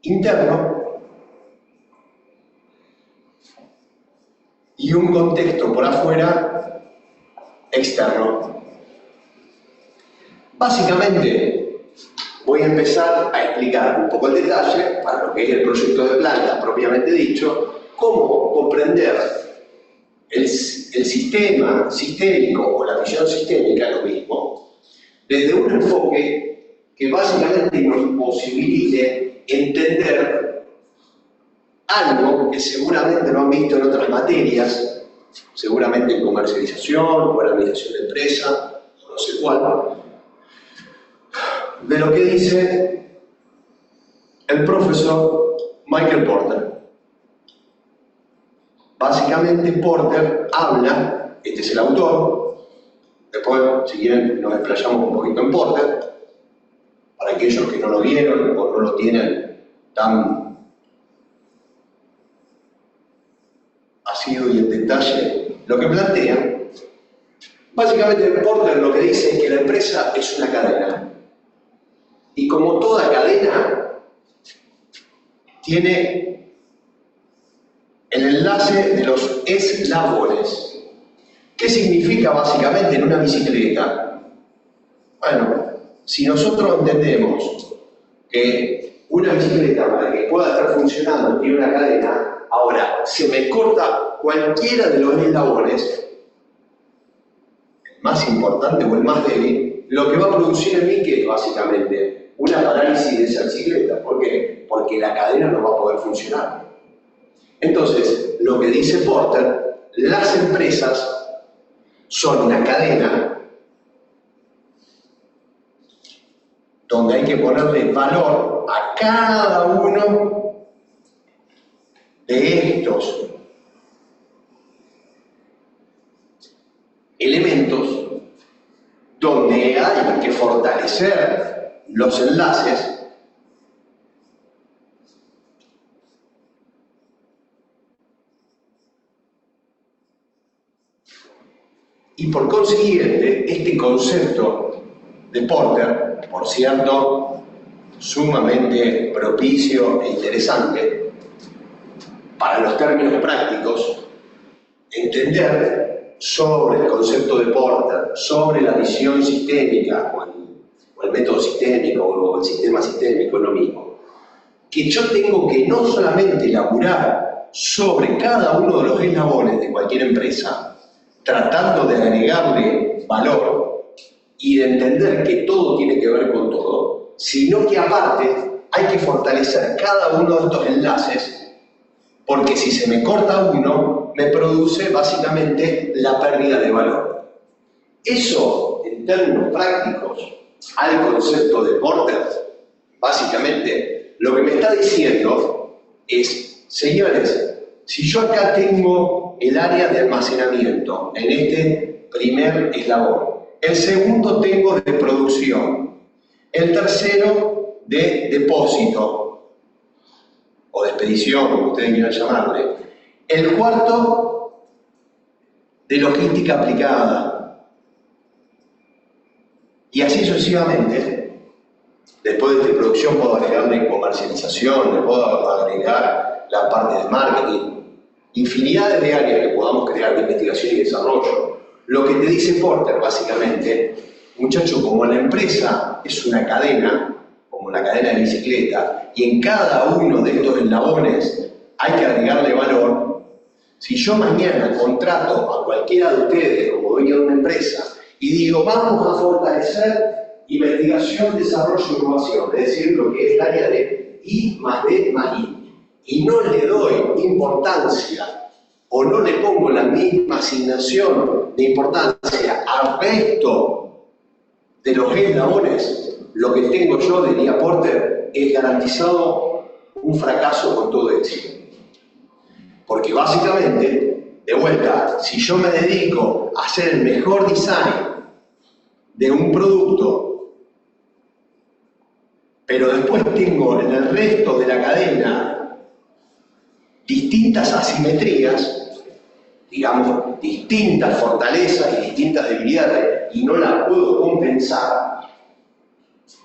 interno y un contexto por afuera externo. Básicamente, voy a empezar a explicar un poco el detalle, para lo que es el proyecto de planta propiamente dicho, cómo comprender el sistema sistémico o la visión sistémica, lo mismo, desde un enfoque que básicamente nos posibilite entender algo que seguramente no han visto en otras materias, seguramente en comercialización o en administración de empresa, o no sé cuál, de lo que dice el profesor Michael Porter. Básicamente Porter habla, este es el autor, después si quieren nos explayamos un poquito en Porter, para aquellos que no lo vieron o no lo tienen tan asiduo y en detalle lo que plantea. Básicamente Porter lo que dice es que la empresa es una cadena. Y como toda cadena, tiene el enlace de los eslabones. ¿Qué significa básicamente en una bicicleta? Bueno, si nosotros entendemos que una bicicleta, para que pueda estar funcionando, tiene una cadena, ahora, se me corta cualquiera de los eslabones, el más importante o el más débil, lo que va a producir en mí, que es básicamente una parálisis de esa bicicleta. ¿Por qué? Porque la cadena no va a poder funcionar. Entonces, lo que dice Porter, las empresas son una cadena donde hay que ponerle valor a cada uno de estos elementos, donde hay que fortalecer los enlaces y por consiguiente este concepto de Porter, por cierto, sumamente propicio e interesante para los términos prácticos, entender sobre el concepto de Porter, sobre la visión sistémica o el método sistémico o el sistema sistémico, es lo mismo. Que yo tengo que no solamente elaborar sobre cada uno de los eslabones de cualquier empresa, tratando de agregarle valor y de entender que todo tiene que ver con todo, sino que aparte hay que fortalecer cada uno de estos enlaces, porque si se me corta uno, me produce básicamente la pérdida de valor. Eso, en términos prácticos, al concepto de Porter, básicamente, lo que me está diciendo es, señores, si yo acá tengo el área de almacenamiento en este primer eslabón, el segundo tengo de producción, el tercero de depósito o de expedición, como ustedes quieran llamarle, el cuarto de logística aplicada, y así sucesivamente. Después de producción puedo agregarle comercialización, le puedo agregar la parte de marketing, infinidades de áreas que podamos crear de investigación y desarrollo. Lo que te dice Porter, básicamente, muchacho, como la empresa es una cadena, como la cadena de bicicleta, y en cada uno de estos eslabones hay que agregarle valor, si yo mañana contrato a cualquiera de ustedes como dueño de una empresa y digo, vamos a fortalecer investigación, desarrollo e innovación, es decir, lo que es el área de I más D más I, y no le doy importancia o no le pongo la misma asignación de importancia al resto de los eslabones, lo que tengo yo, diría Porter, es garantizado un fracaso con todo éxito. Porque básicamente, de vuelta, si yo me dedico a hacer el mejor design de un producto, pero después tengo en el resto de la cadena distintas asimetrías, digamos, distintas fortalezas y distintas debilidades, y no las puedo compensar,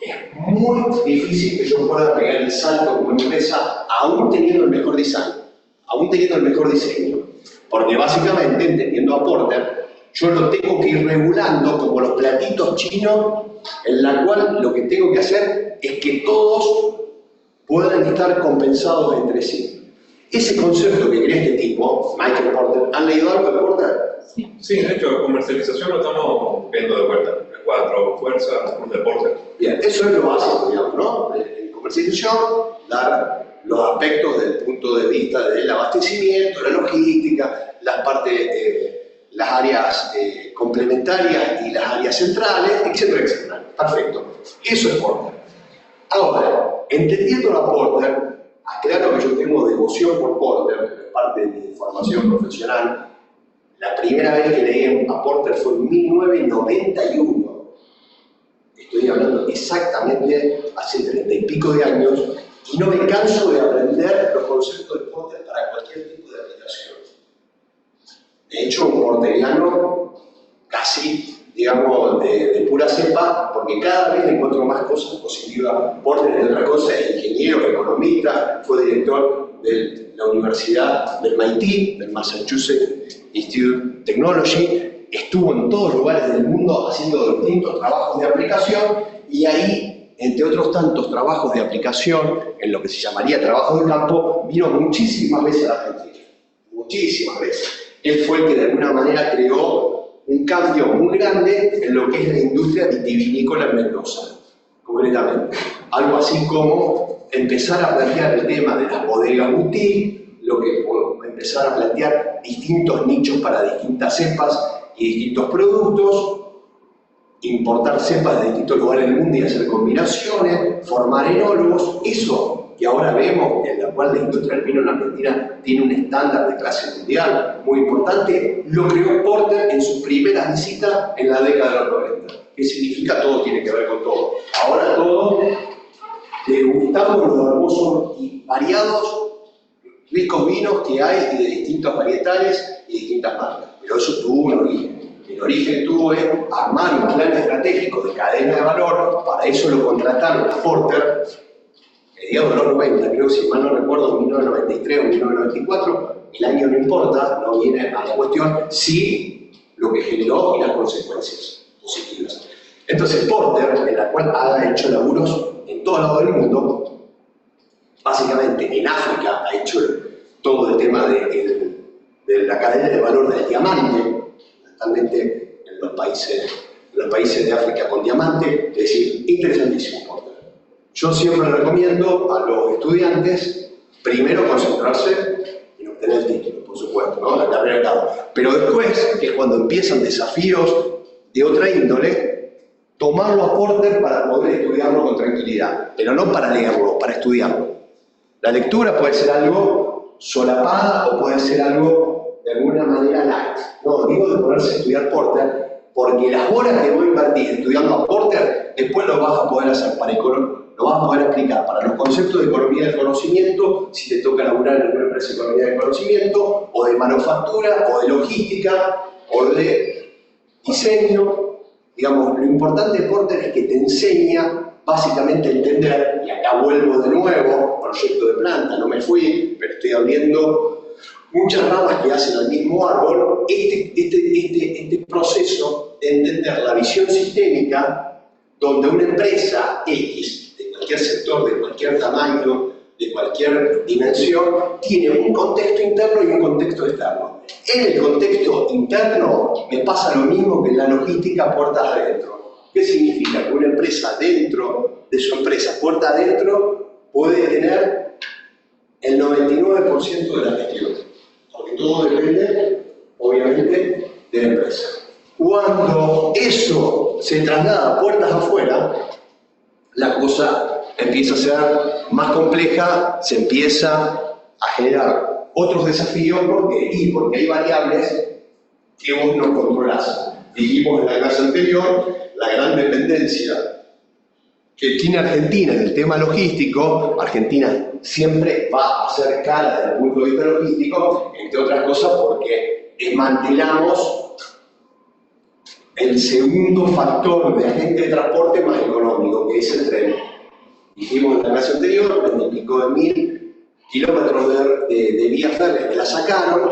Es muy difícil que yo pueda pegar el salto como empresa, aún teniendo el mejor design, aún teniendo el mejor diseño. Porque básicamente, entendiendo a Porter, yo lo tengo que ir regulando como los platitos chinos, en la cual lo que tengo que hacer es que todos puedan estar compensados entre sí. Ese concepto que crea este tipo, Michael Porter, ¿han leído algo de Porter? Sí, de hecho, comercialización lo estamos viendo de vuelta. El 4, fuerza, de Porter. Bien, eso es lo básico, digamos, ¿no? En comercialización, dar los aspectos desde el punto de vista del abastecimiento, la logística, las áreas complementarias y las áreas centrales, etcétera, etcétera. Perfecto. Eso es Porter. Ahora, entendiendo a Porter, aclaro que yo tengo devoción por Porter, es parte de mi formación profesional. La primera vez que leí a Porter fue en 1991. Estoy hablando exactamente hace 30 y pico de años y no me canso de aprender los conceptos de Porter para cualquier tipo de aplicación. De hecho, un porteriano casi, digamos, de pura cepa, porque cada vez encuentro más cosas positivas. Porter, de otra cosa, es ingeniero, economista, fue director de la Universidad del MIT, del Massachusetts Institute of Technology, estuvo en todos lugares del mundo haciendo distintos trabajos de aplicación y ahí, entre otros tantos trabajos de aplicación, en lo que se llamaría trabajo de campo, vino muchísimas veces a la Argentina, muchísimas veces. Él fue el que de alguna manera creó un cambio muy grande en lo que es la industria vitivinícola en Mendoza, concretamente. Algo así como empezar a plantear el tema de las bodegas boutique, lo que empezar a plantear distintos nichos para distintas cepas y distintos productos, importar cepas de distintos lugares del mundo y hacer combinaciones, formar enólogos, eso que ahora vemos, en la cual la industria del vino en Argentina tiene un estándar de clase mundial muy importante, lo creó Porter en su primera visita en la década de los 90. ¿Qué significa? Todo tiene que ver con todo. Ahora todo, degustamos los hermosos y variados ricos vinos que hay de distintos varietales y distintas marcas. Pero eso tuvo un origen. El origen tuvo en armar un plan estratégico de cadena de valor. Para eso lo contrataron a Porter, mediados de los 90, creo que si mal no recuerdo, 1993 o 1994. El año no importa, no viene a la cuestión, sí lo que generó y las consecuencias positivas. Entonces Porter, en la cual ha hecho laburos en todo lado del mundo, básicamente en África ha hecho todo el tema de la cadena de valor del diamante, fundamentalmente en los países de África con diamante, es decir, interesantísimo Porter. Yo siempre recomiendo a los estudiantes, primero concentrarse en obtener el título, por supuesto, ¿no? La carrera de cabo. Pero después, que es cuando empiezan desafíos de otra índole, tomarlo a Porter para poder estudiarlo con tranquilidad, pero no para leerlo, para estudiarlo. La lectura puede ser algo solapada o puede ser algo de alguna manera light. No, digo de ponerse a estudiar Porter, porque las horas que voy a invertir estudiando a Porter, después lo vas a poder hacer para lo vas a poder aplicar para los conceptos de economía del conocimiento, si te toca laburar en alguna empresa de economía del conocimiento, o de manufactura, o de logística, o de diseño. Digamos, lo importante de Porter es que te enseña básicamente a entender, y acá vuelvo de nuevo, proyecto de planta, no me fui, pero estoy abriendo muchas ramas que hacen al mismo árbol, este proceso de entender la visión sistémica, donde una empresa X, de cualquier sector, de cualquier tamaño, de cualquier dimensión, tiene un contexto interno y un contexto externo. En el contexto interno me pasa lo mismo que en la logística puertas adentro. ¿Qué significa? Que una empresa dentro de su empresa, puerta adentro, puede tener el 99% de la gestión. Porque todo depende, obviamente, de la empresa. Cuando eso se traslada a puertas afuera, la cosa empieza a ser más compleja, se empieza a generar otros desafíos porque hay variables que vos no controlás. Dijimos en la clase anterior, la gran dependencia que tiene Argentina en el tema logístico. Argentina siempre va a ser cara desde el punto de vista logístico, entre otras cosas porque desmantelamos el segundo factor de agente de transporte más económico, que es el tren. Dijimos en la clase anterior, 20 y pico de mil kilómetros de vías férreas que la sacaron,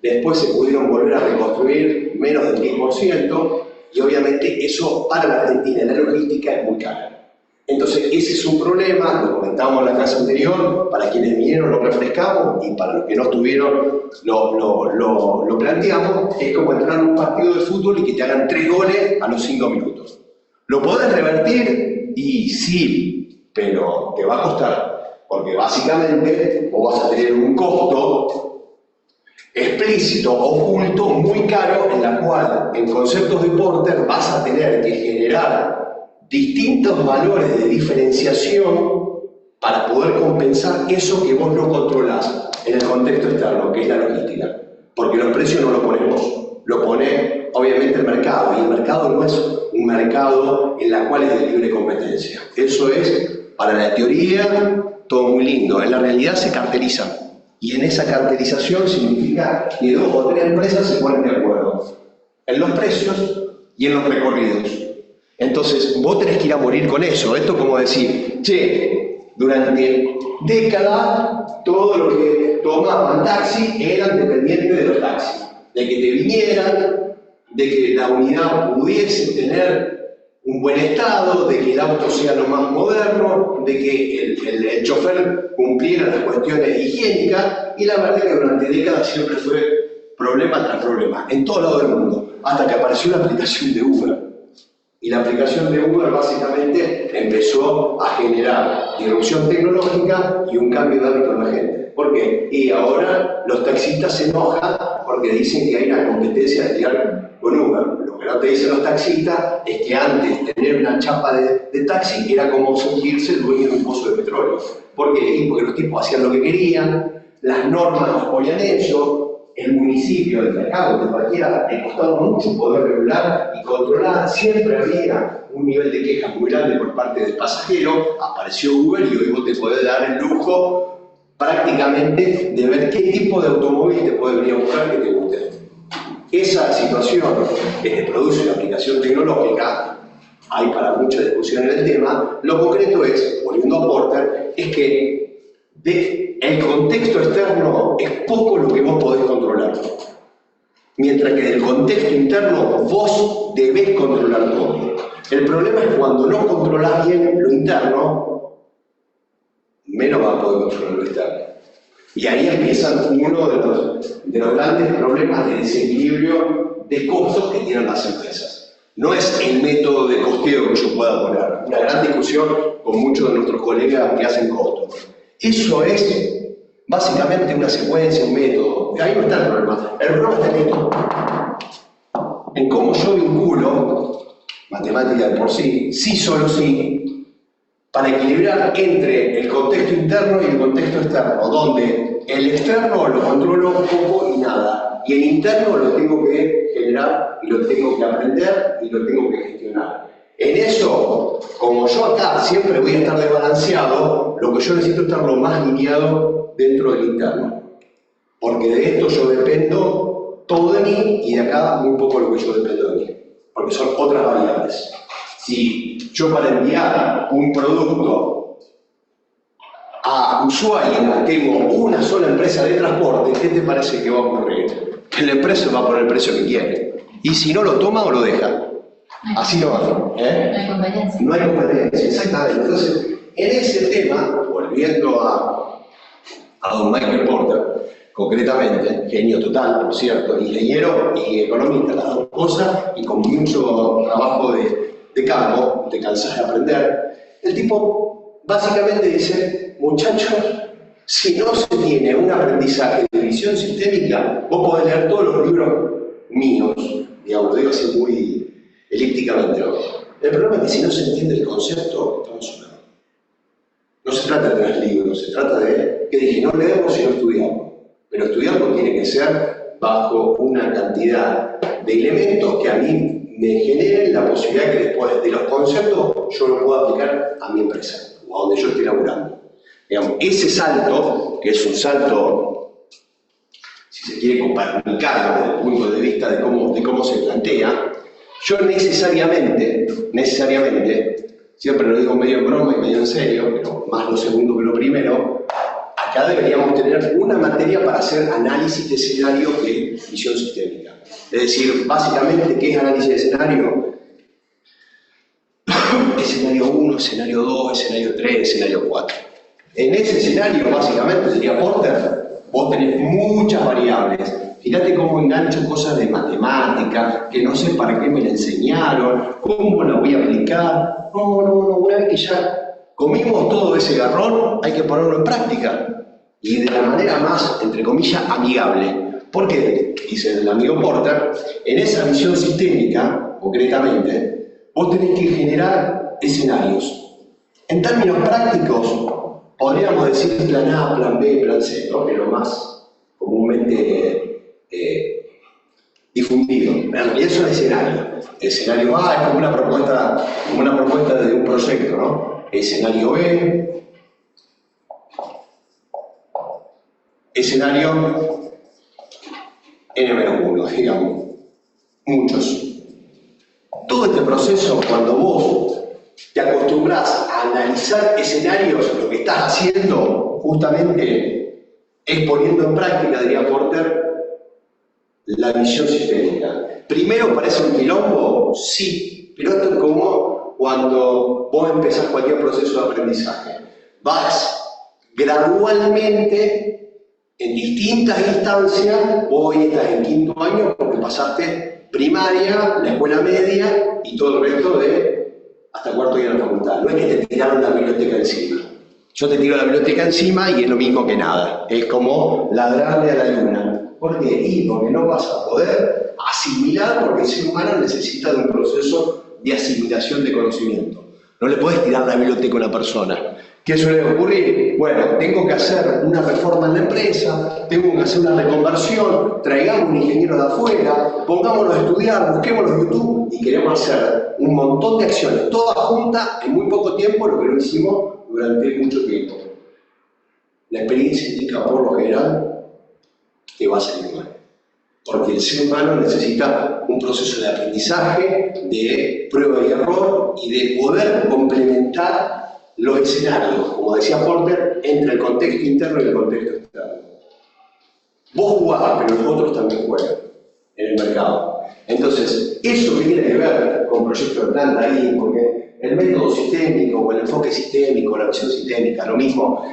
después se pudieron volver a reconstruir menos del 10%, y obviamente eso para la Argentina, la logística es muy cara. Entonces ese es un problema, lo comentábamos en la clase anterior, para quienes vinieron lo refrescamos, y para los que no estuvieron lo planteamos, es como entrar a un partido de fútbol y que te hagan 3 goles a los 5 minutos. ¿Lo podés revertir? Y sí, pero te va a costar, porque básicamente vos vas a tener un costo explícito, oculto, muy caro, en la cual en conceptos de Porter vas a tener que generar distintos valores de diferenciación para poder compensar eso que vos no controlás en el contexto externo, que es la logística. Porque los precios no los ponemos, lo pone obviamente el mercado, y el mercado no es un mercado en la cual es de libre competencia. Eso es, para la teoría, todo muy lindo. En la realidad se cartelizan. Y en esa cartelización significa que 2 o 3 empresas se ponen de acuerdo en los precios y en los recorridos. Entonces, vos tenés que ir a morir con eso. Esto es como decir, che, durante décadas todo lo que tomaban taxi eran dependientes de los taxis. De que te vinieran, de que la unidad pudiese tener un buen estado, de que el auto sea lo más moderno, de que el chofer cumpliera las cuestiones higiénicas, y la verdad es que durante décadas siempre fue problema tras problema, en todo lado del mundo, hasta que apareció la aplicación de Uber. Y la aplicación de Uber básicamente empezó a generar disrupción tecnológica y un cambio de hábito en la gente. ¿Por qué? Y ahora los taxistas se enojan porque dicen que hay una competencia de tirar con Uber. Lo que no te dicen los taxistas es que antes tener una chapa de taxi era como sentirse dueño de un pozo de petróleo. ¿Por qué? Porque los tipos hacían lo que querían, las normas los ponían ellos. El municipio de acá, de cualquiera, le costaba mucho poder regular y controlar. Siempre había un nivel de queja muy grande por parte del pasajero. Apareció Uber y hoy vos te podés dar el lujo prácticamente de ver qué tipo de automóvil te puede venir a buscar que te guste. Esa situación que te produce la aplicación tecnológica, hay para mucha discusión en el tema. Lo concreto es, volviendo a Porter, es que el contexto externo es poco lo que vos podés controlar. Mientras que del contexto interno vos debés controlar todo. El problema es cuando no controlás bien lo interno, menos vas a poder controlar lo externo. Y ahí empiezan uno de los grandes problemas de desequilibrio de costos que tienen las empresas. No es el método de costeo que yo pueda poner. Una gran discusión con muchos de nuestros colegas que hacen costos. Eso es básicamente una secuencia, un método. Ahí no está el problema. El problema está en esto. En cómo yo vinculo matemática de por sí, sí solo sí, para equilibrar entre el contexto interno y el contexto externo, donde el externo lo controlo poco y nada, y el interno lo tengo que generar y lo tengo que aprender y lo tengo que gestionar. En eso, como yo acá siempre voy a estar desbalanceado, lo que yo necesito es estar lo más lineado dentro del interno. Porque de esto yo dependo todo de mí y de acá muy poco lo que yo dependo de mí. Porque son otras variables. Si yo para enviar un producto a Ushuaia tengo una sola empresa de transporte, ¿qué te parece que va a ocurrir? Que la empresa va a poner el precio que quiere. Y si no lo toma o lo deja. Así no va. No hay competencia. No hay competencia, exactamente. Entonces, en ese tema, volviendo a don Michael Porter, concretamente, genio total, por cierto, ingeniero y economista, las dos cosas, y con mucho trabajo de campo, te cansas de aprender, el tipo básicamente dice, muchachos, si no se tiene un aprendizaje de visión sistémica, vos podés leer todos los libros míos, digamos, lo digo así muy elípticamente, ¿no? El problema es que si no se entiende el concepto, estamos sonados. No se trata de tener libros, se trata de, que dije, no leemos si no estudiamos. Pero estudiarlo tiene que ser bajo una cantidad de elementos que a mí me generen la posibilidad que después de los conceptos yo lo pueda aplicar a mi empresa, o a donde yo esté laburando. Digamos, ese salto, que es un salto, si se quiere copernicano desde el punto de vista de cómo se plantea, yo necesariamente siempre lo digo medio en broma y medio en serio, pero más lo segundo que lo primero, acá deberíamos tener una materia para hacer análisis de escenario que es visión sistémica. Es decir, básicamente, ¿qué es análisis de escenario? Escenario 1, escenario 2, escenario 3, escenario 4. En ese escenario, básicamente, sería Porter, vos tenés muchas variables. Fíjate cómo engancho cosas de matemática, que no sé para qué me la enseñaron, cómo la voy a aplicar. No, una vez que ya comimos todo ese garrón, hay que ponerlo en práctica. Y de la manera más, entre comillas, amigable. Porque, dice el amigo Porter, en esa visión sistémica, concretamente, vos tenés que generar escenarios. En términos prácticos, podríamos decir plan A, plan B, plan C, ¿no? Que es lo más comúnmente difundido. En realidad son escenarios. Escenario A es como una propuesta de un proyecto, ¿no? Escenario B, escenario N-1, digamos. Muchos. Todo este proceso, cuando vos te acostumbras a analizar escenarios, lo que estás haciendo justamente es poniendo en práctica, diría Porter, la visión sistémica. Primero parece un quilombo, sí, pero esto es como cuando vos empezás cualquier proceso de aprendizaje. Vas gradualmente, en distintas instancias, vos hoy estás en quinto año porque pasaste primaria, la escuela media y todo el resto de hasta cuarto día de la facultad. No es que te tiraron la biblioteca encima. Yo te tiro la biblioteca encima y es lo mismo que nada. Es como ladrarle a la luna. ¿Por qué? Y porque no vas a poder asimilar, porque el ser humano necesita de un proceso de asimilación de conocimiento. No le puedes tirar la biblioteca a una persona. ¿Qué suele ocurrir? Bueno, tengo que hacer una reforma en la empresa, tengo que hacer una reconversión, traigamos un ingeniero de afuera, pongámonos a estudiar, busquémonos en YouTube y queremos hacer un montón de acciones, todas juntas en muy poco tiempo, lo que no hicimos durante mucho tiempo. La experiencia indica por lo general que va a salir mal. Porque el ser humano necesita un proceso de aprendizaje, de prueba y error y de poder complementar los escenarios, como decía Porter, entre el contexto interno y el contexto externo. Vos jugás, pero los otros también juegan en el mercado. Entonces, eso que tiene que ver con proyectos de planta ahí, porque el método sistémico o el enfoque sistémico, la visión sistémica, lo mismo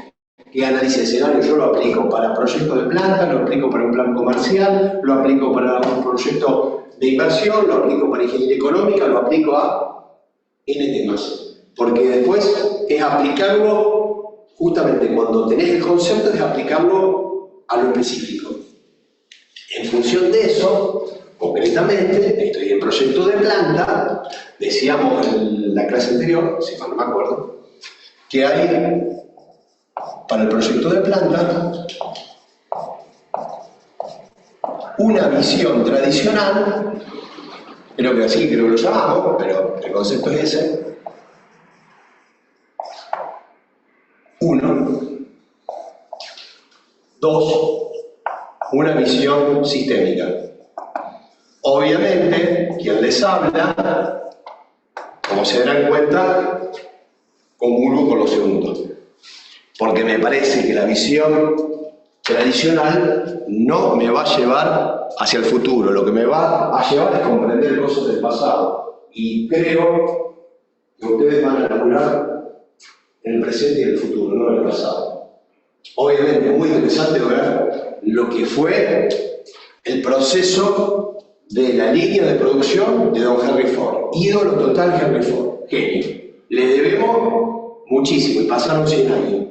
que análisis de escenario, yo lo aplico para proyectos de planta, lo aplico para un plan comercial, lo aplico para un proyecto de inversión, lo aplico para ingeniería económica, lo aplico a N temas. Porque después es aplicarlo, justamente cuando tenés el concepto, es aplicarlo a lo específico. En función de eso, concretamente, estoy en proyecto de planta, decíamos en la clase anterior, si mal no me acuerdo, que hay para el proyecto de planta una visión tradicional, creo que así, creo que lo llamamos, pero el concepto es ese. Uno. Dos. Una visión sistémica. Obviamente, quien les habla, como se darán cuenta, comulgo con lo segundo. Porque me parece que la visión tradicional no me va a llevar hacia el futuro. Lo que me va a llevar es comprender cosas del pasado. Y creo que ustedes van a laburar en el presente y en el futuro, no en el pasado. Obviamente es muy interesante ver lo que fue el proceso de la línea de producción de don Henry Ford. Ídolo total Henry Ford, genio. Le debemos muchísimo y pasaron 100 años.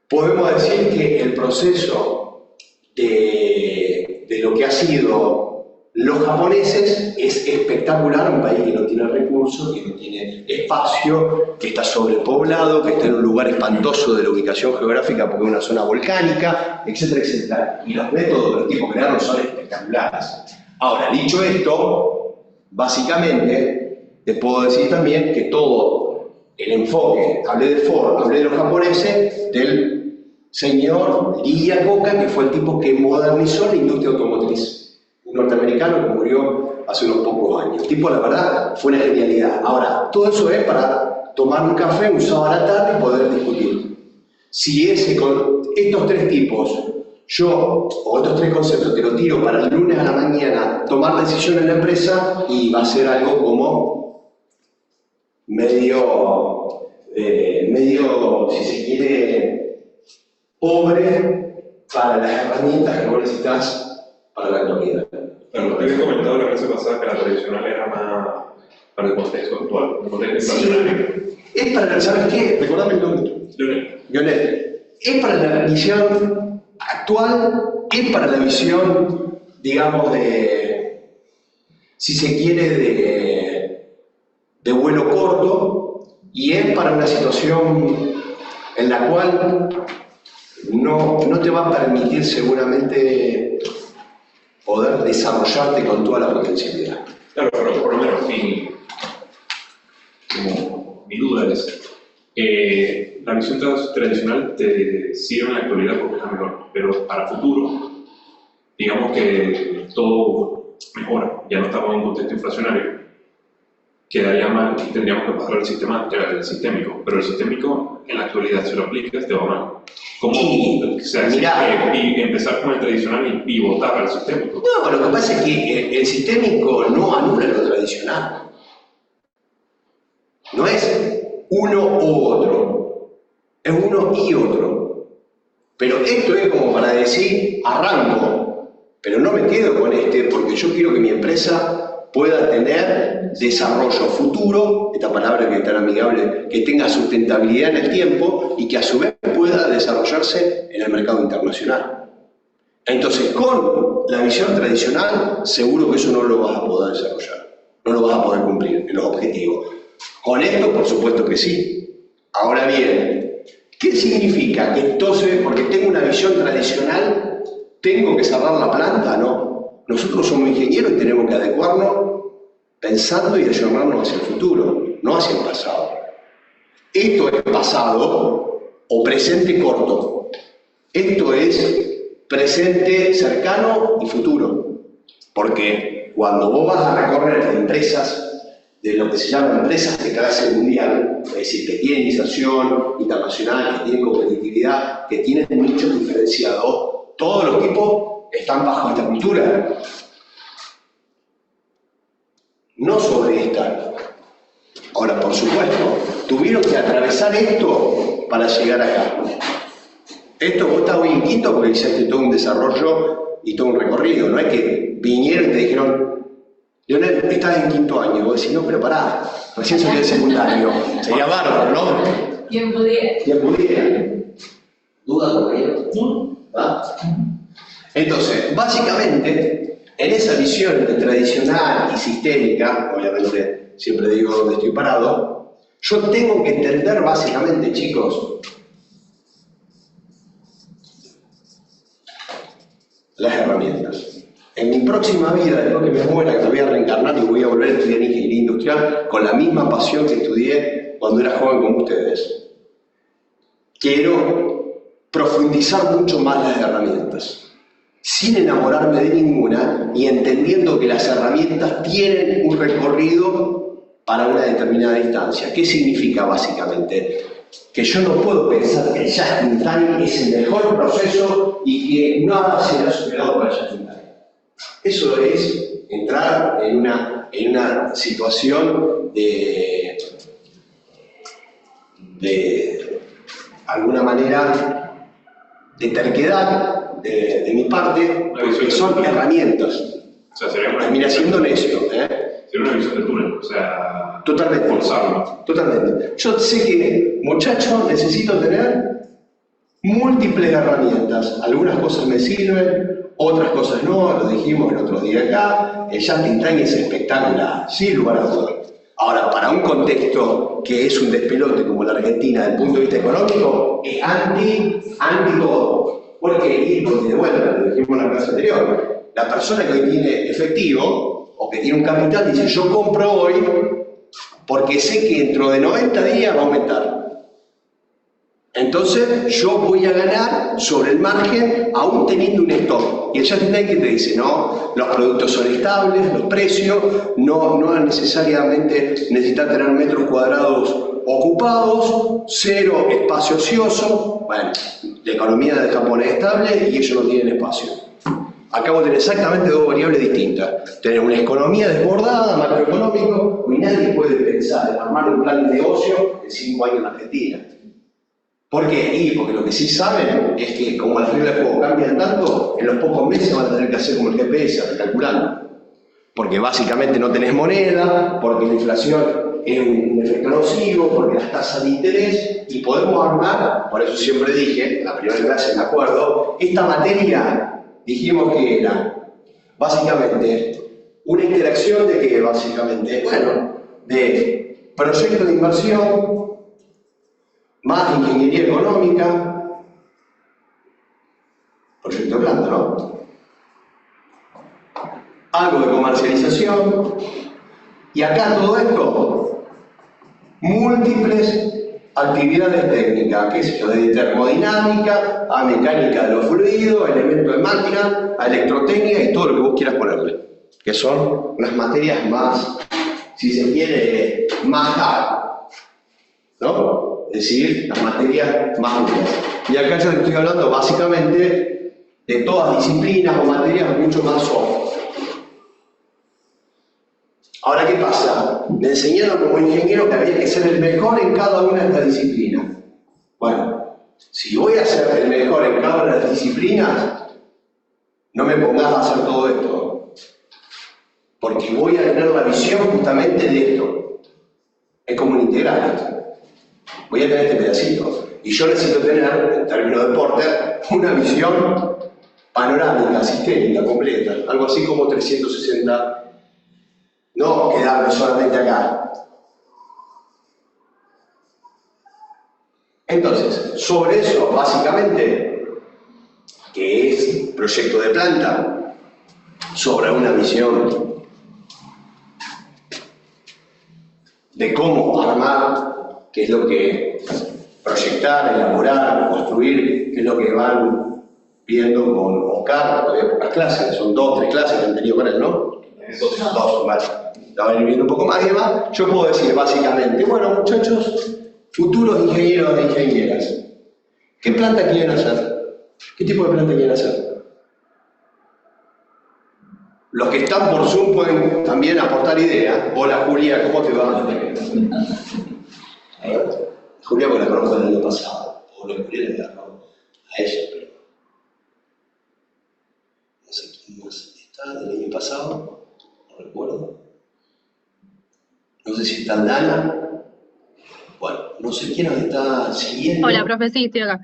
Podemos decir que el proceso de lo que ha sido los japoneses es espectacular, un país que no tiene recursos, que no tiene espacio, que está sobrepoblado, que está en un lugar espantoso de la ubicación geográfica porque es una zona volcánica, etcétera, etcétera. Y los métodos que los tipos crearon son espectaculares. Ahora, dicho esto, básicamente te puedo decir también que todo el enfoque, hablé de Ford, hablé de los japoneses, del señor Lee Iacocca, que fue el tipo que modernizó la industria automotriz. Un norteamericano que murió hace unos pocos años. El tipo, la verdad, fue una genialidad. Ahora, todo eso es para tomar un café un sábado a la tarde y poder discutir. Si con estos tres tipos, o estos tres conceptos, te lo tiro para el lunes a la mañana, tomar decisión en la empresa, y va a ser algo como medio, si se quiere, pobre para las herramientas que vos necesitas para la actualidad. Bueno, te había comentado la clase pasada que la tradicional era más para el contexto actual, el contexto inflacionario. Es para, ¿sabes qué? Recordame el nombre. Lionel. Es para la visión actual, es para la visión, digamos, si se quiere, de vuelo corto, y es para una situación en la cual no te va a permitir seguramente poder desarrollarte con toda la potencialidad. Claro, pero por lo menos mi duda es, la visión tradicional te sirve en la actualidad porque es la mejor, pero para futuro, digamos que todo mejora, ya no estamos en un contexto inflacionario, quedaría mal y tendríamos que pasar al sistema sistémico, pero el sistémico en la actualidad, si lo aplicas, te va mal. ¿Cómo empezar con el tradicional y pivotar al sistémico? No, lo que pasa es que el sistémico no anula lo tradicional. No es uno u otro, es uno y otro. Pero esto es como para decir, arranco, pero no me quedo con porque yo quiero que mi empresa pueda tener desarrollo futuro, esta palabra que es tan amigable, que tenga sustentabilidad en el tiempo y que a su vez pueda desarrollarse en el mercado internacional. Entonces, con la visión tradicional, seguro que eso no lo vas a poder desarrollar, no lo vas a poder cumplir en los objetivos. Con esto, por supuesto que sí. Ahora bien, ¿qué significa? Que entonces, porque tengo una visión tradicional, ¿tengo que cerrar la planta? No. Nosotros somos ingenieros y tenemos que adecuarnos pensando y ayornarnos hacia el futuro, no hacia el pasado. Esto es pasado o presente corto. Esto es presente cercano y futuro. Porque cuando vos vas a recorrer las empresas, de lo que se llaman empresas de clase mundial, es decir, que tienen inserción internacional, que tienen competitividad, que tienen nichos diferenciados, todos los tipos están bajo esta cultura. No sobre esta. Ahora, por supuesto, tuvieron que atravesar esto para llegar acá. Esto vos estás hoy en quinto porque hiciste todo un desarrollo y todo un recorrido. No es que vinieron y te dijeron, Lionel, estás en quinto año. Vos decís, no, pero pará, recién salí del secundario. Sería bárbaro, ¿no? ¿Quién pudiera? ¿Quién pudiera? ¿Duda, compañero? ¿Ah? Entonces, básicamente, en esa visión tradicional y sistémica, obviamente siempre digo dónde estoy parado, yo tengo que entender básicamente, chicos, las herramientas. En mi próxima vida, después que me muera, que me voy a reencarnar y voy a volver a estudiar ingeniería industrial con la misma pasión que estudié cuando era joven como ustedes, quiero profundizar mucho más las herramientas, sin enamorarme de ninguna y entendiendo que las herramientas tienen un recorrido para una determinada distancia. ¿Qué significa básicamente? Que yo no puedo pensar que el just in time es el mejor proceso y que nada será superado por el just in time. Eso es entrar en una situación de alguna manera de terquedad de mi parte, porque son herramientas. O sea, sería una termina siendo necio, sería una visión de túnel, o sea, totalmente. Forzarlo. Totalmente. Yo sé que, muchacho, necesito tener múltiples herramientas. Algunas cosas me sirven, otras cosas no, lo dijimos el otro día acá. El just in time es espectacular, sin lugar a dudas. Ahora, para un contexto que es un despelote como la Argentina desde el punto de vista económico, es anti todo. Porque de vuelta, lo dijimos en la clase anterior, la persona que hoy tiene efectivo o que tiene un capital dice, yo compro hoy porque sé que dentro de 90 días va a aumentar. Entonces yo voy a ganar sobre el margen aún teniendo un stock. Y el just in time que te dice, no, los productos son estables, los precios, no necesariamente necesitas tener metros cuadrados ocupados ocupados, cero espacio ocioso. Bueno, la economía de Japón es estable y ellos no tienen espacio. Acá vos tenés exactamente dos variables distintas. Tenés una economía desbordada, macroeconómico, y nadie puede pensar en armar un plan de negocio en 5 años en Argentina. ¿Por qué? Porque lo que sí saben es que como las reglas de juego cambian tanto, en los pocos meses van a tener que hacer como el GPS, recalculando. Porque básicamente no tenés moneda, porque la inflación es un efecto nocivo, porque las tasas de interés, y podemos armar, por eso siempre dije, en la primera clase me acuerdo, esta materia dijimos que era básicamente una interacción de que básicamente, bueno, de proyecto de inversión, más ingeniería económica, proyecto de planta, ¿no? Algo de comercialización, y acá todo esto, múltiples actividades técnicas, qué sé yo, desde termodinámica a mecánica de los fluidos, elementos de máquina, a electrotécnica y todo lo que vos quieras ponerle, que son las materias más, si se quiere, más hard, ¿no? Es decir, las materias más útiles. Y acá yo estoy hablando básicamente de todas disciplinas o materias mucho más soft. Ahora, ¿qué pasa? Me enseñaron como ingeniero que había que ser el mejor en cada una de estas disciplinas. Bueno, si voy a ser el mejor en cada una de las disciplinas, no me pongas a hacer todo esto. Porque voy a tener la visión justamente de esto. Es como un integral esto. Voy a tener este pedacito. Y yo necesito tener, en términos de Porter, una visión panorámica, sistémica, completa. Algo así como 360. No quedarme solamente acá. Entonces, sobre eso, básicamente, que es proyecto de planta, sobre una visión de cómo armar, qué es lo que proyectar, elaborar, construir, qué es lo que van viendo con Oscar, todavía pocas clases, son 2 o 3 clases que han tenido con él, ¿no? Dos, vale. La van a ir viendo un poco más y demás. Yo puedo decir básicamente, bueno muchachos, futuros ingenieros e ingenieras, ¿qué planta quieren hacer? ¿Qué tipo de planta quieren hacer? Los que están por Zoom pueden también aportar ideas. Hola Julia, ¿cómo te va? Julia, porque la conozco del año pasado, o lo que Julia le agarró a ella, pero no sé quién más está del año pasado, no recuerdo. No sé si está Dana. Bueno, no sé quién nos está siguiendo. Hola, profe, sí, estoy acá.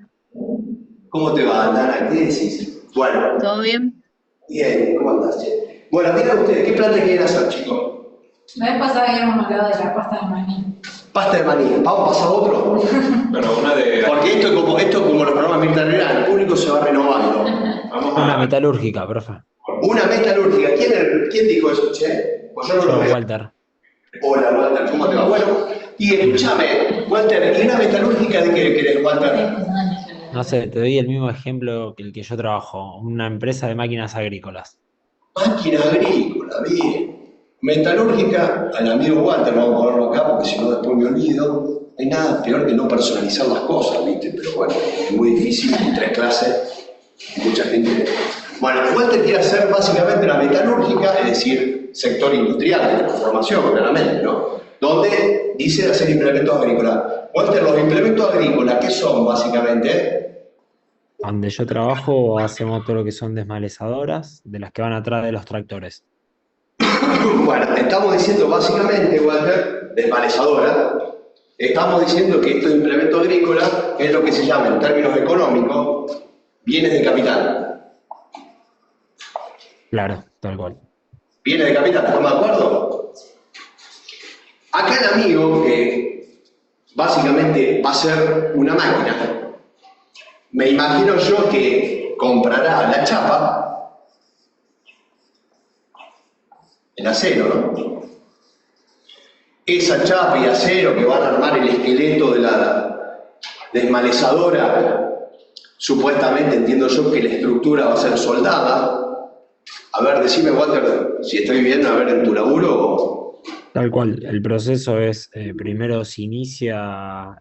¿Cómo te va, Dana? ¿Qué decís? Bueno. ¿Todo bien? Bien, ¿cómo andás, che? Bueno, miren ustedes, ¿qué planta quieren hacer, chicos? La vez pasada habíamos hablado de la pasta de maní. Pasta de maní. ¿Vamos a pasar a otro? Pero una de... Porque esto es como los programas militares, el público se va renovando. Vamos Una a... metalúrgica, profe. Una metalúrgica. ¿Quién dijo eso, che? Pues yo no lo Yo, veo. Walter. Hola, Walter, ¿cómo te va? Bueno, y escúchame, Walter, ¿y una metalúrgica de qué querés, Walter? No sé, te doy el mismo ejemplo que el que yo trabajo. Una empresa de máquinas agrícolas. Máquina agrícola, bien. Metalúrgica, al amigo Walter, vamos a ponerlo acá porque si no después me olvido. No hay nada peor que no personalizar las cosas, ¿viste? Pero bueno, es muy difícil en 3 clases, mucha gente. Bueno, Walter quiere hacer básicamente una metalúrgica, es decir, sector industrial de transformación, claramente, ¿no? Donde dice hacer implementos agrícolas. Walter, los implementos agrícolas, ¿qué son básicamente? Donde yo trabajo hacemos todo lo que son desmalezadoras, de las que van atrás de los tractores. Bueno, estamos diciendo básicamente, Walter, desmalezadora. Estamos diciendo que estos implementos agrícolas es lo que se llama en términos económicos bienes de capital. Claro, tal cual. Bienes de capital, ¿estamos de acuerdo? Acá el amigo, que básicamente va a ser una máquina, me imagino yo que comprará la chapa, el acero, ¿no? Esa chapa y acero que van a armar el esqueleto de la desmalezadora, supuestamente entiendo yo que la estructura va a ser soldada. A ver, decime, Walter, si estoy bien, a ver, en tu laburo. Tal cual, el proceso es, primero se inicia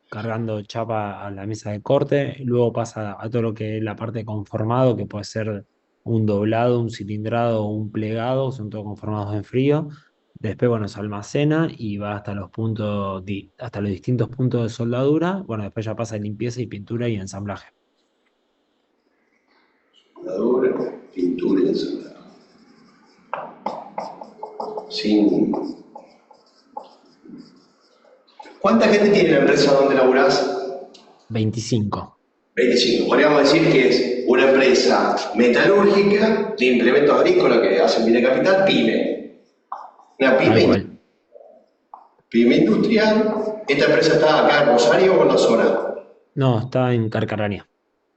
cargando chapa a la mesa de corte, luego pasa a todo lo que es la parte de conformado, que puede ser un doblado, un cilindrado o un plegado, son todos conformados en frío. Después, bueno, se almacena y va hasta los puntos, hasta los distintos puntos de soldadura. Bueno, después ya pasa a limpieza y pintura y ensamblaje. Soldadura, pintura y ensamblaje. Sin... ¿Cuánta gente tiene la empresa donde laburás? 25. 25. Podríamos decir que es una empresa metalúrgica de implementos agrícolas que hacen Mine Capital, pyme. Una Tal pyme, cual. pyme industrial. ¿Esta empresa está acá en Rosario o en la zona? No, está en Carcarañá.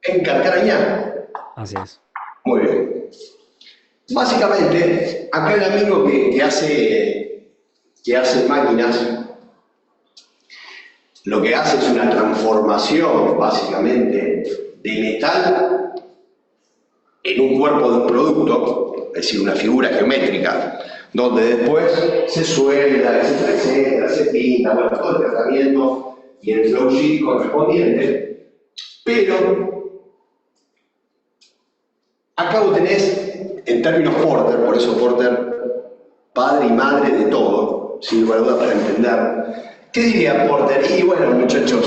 En Carcarañá. Así es. Muy bien. Básicamente, acá el amigo que hace máquinas, lo que hace es una transformación, básicamente, de metal en un cuerpo de un producto, es decir, una figura geométrica, donde después se suelda, etcétera, etcétera, se pinta, bueno, todo el tratamiento y el flow sheet correspondiente. Pero acá vos tenés, en términos Porter, por eso Porter, padre y madre de todo, sin lugar a dudas para entender. ¿Qué diría Porter? Y bueno, muchachos,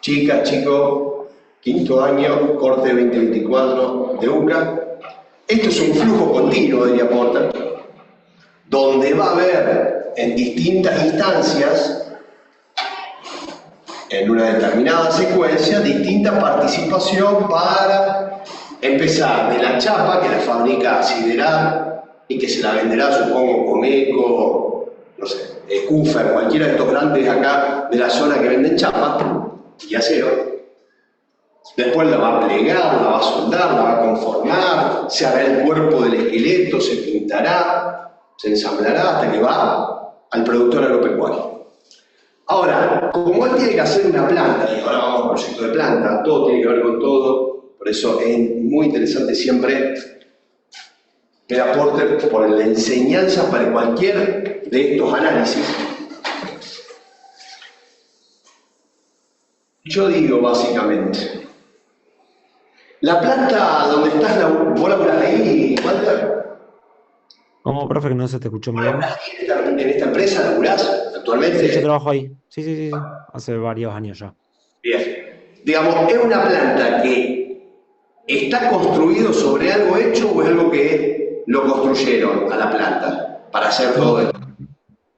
chicas, chicos, quinto año, corte 2024 de UCA. Esto es un flujo continuo, diría Porter, donde va a haber en distintas instancias, en una determinada secuencia, distinta participación para empezar de la chapa, que la fabrica Siderar y que se la venderá, supongo, Comeco, no sé, Kufer, cualquiera de estos grandes acá de la zona que venden chapa y acero. Después la va a plegar, la va a soldar, la va a conformar, se hará el cuerpo del esqueleto, se pintará, se ensamblará hasta que va al productor agropecuario. Ahora, como él tiene que hacer una planta, y ahora vamos al proyecto de planta, todo tiene que ver con todo, por eso es muy interesante siempre el aporte por la enseñanza para cualquier de estos análisis. Yo digo básicamente, la planta donde estás, vos laburás ahí, Walter, ¿Cómo, profe, que no se te escuchó muy bien? en esta empresa laburás actualmente. Sí, yo trabajo ahí. Sí, sí, sí, sí. Hace varios años ya. Bien. Digamos, ¿es una planta que está construido sobre algo hecho o es algo que lo construyeron a la planta para hacer todo esto?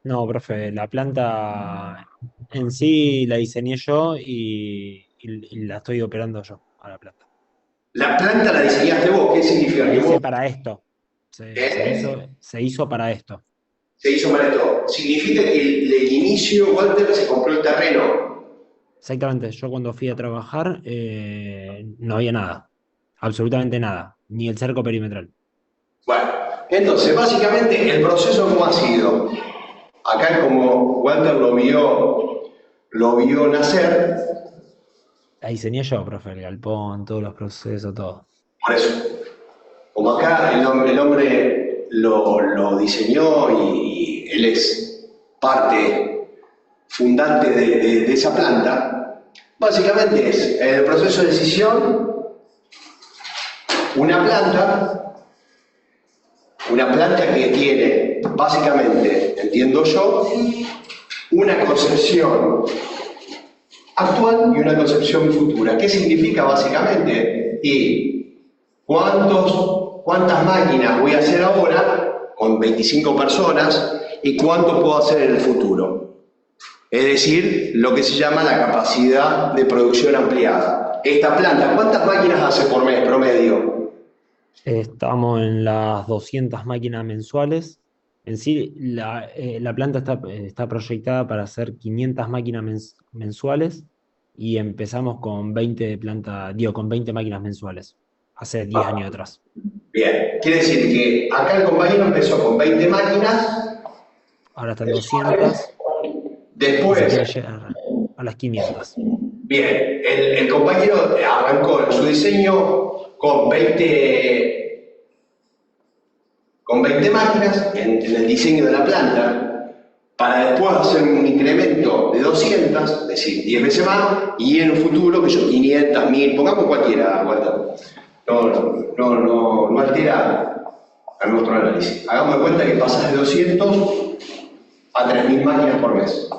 No, profe, la planta en sí la diseñé yo y la estoy operando yo a la planta. La planta la diseñaste vos, ¿qué significa? La Que hice vos para esto. Se ¿eh? se hizo para esto. Se hizo para esto. ¿Significa que el inicio, Walter, se compró el terreno? Exactamente, yo cuando fui a trabajar no había nada, absolutamente nada, ni el cerco perimetral. Bueno, entonces, básicamente, el proceso ¿cómo ha sido? Acá como Walter lo vio nacer, La diseñé yo, profe, el galpón, todos los procesos, todo. por eso. Como acá el hombre lo diseñó y él es parte fundante de esa planta, básicamente es en el proceso de decisión una planta que tiene, básicamente, entiendo yo, una concepción actual y una concepción futura. ¿Qué significa básicamente? Y cuántas máquinas voy a hacer ahora con 25 personas y cuánto puedo hacer en el futuro. Es decir, lo que se llama la capacidad de producción ampliada. Esta planta, ¿cuántas máquinas hace por mes promedio? Estamos en las 200 máquinas mensuales. En sí, la planta está proyectada para hacer 500 máquinas mensuales y empezamos con 20 con 20 máquinas mensuales, hace 10 años atrás. Bien, quiere decir que acá el compañero empezó con 20 máquinas, Ahora están 200 y se después, quiere llegar a las 500. bien, el compañero arrancó en su diseño con 20 máquinas en el diseño de la planta. para después hacer un incremento de 200, es decir, 10 veces más, y en un futuro, que yo 500, 1000, pongamos cualquiera, Walter. No altera a nuestro análisis. Hagamos de cuenta que pasas de 200 a 3000 máquinas por mes.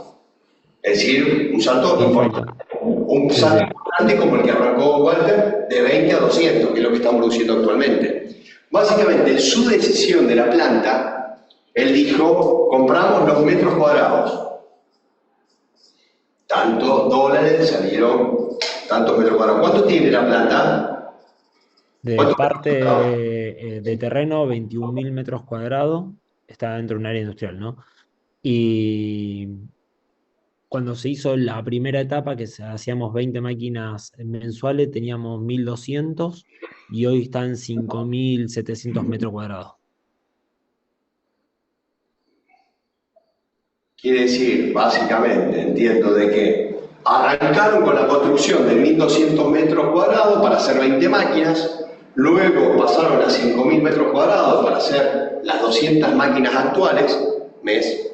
Es decir, un salto importante. Un salto importante como el que arrancó Walter, de 20 a 200, que es lo que están produciendo actualmente. Básicamente, su decisión de la planta, él dijo, compramos los metros cuadrados. Tantos dólares salieron, tantos metros cuadrados. ¿Cuánto tiene la planta? De parte de terreno, 21.000 metros cuadrados, está dentro de un área industrial, ¿no? Y cuando se hizo la primera etapa, que hacíamos 20 máquinas mensuales, teníamos 1.200 y hoy están 5.700 metros cuadrados. Quiere decir, básicamente, entiendo de que arrancaron con la construcción de 1.200 metros cuadrados para hacer 20 máquinas, luego pasaron a 5.000 metros cuadrados para hacer las 200 máquinas actuales, mes,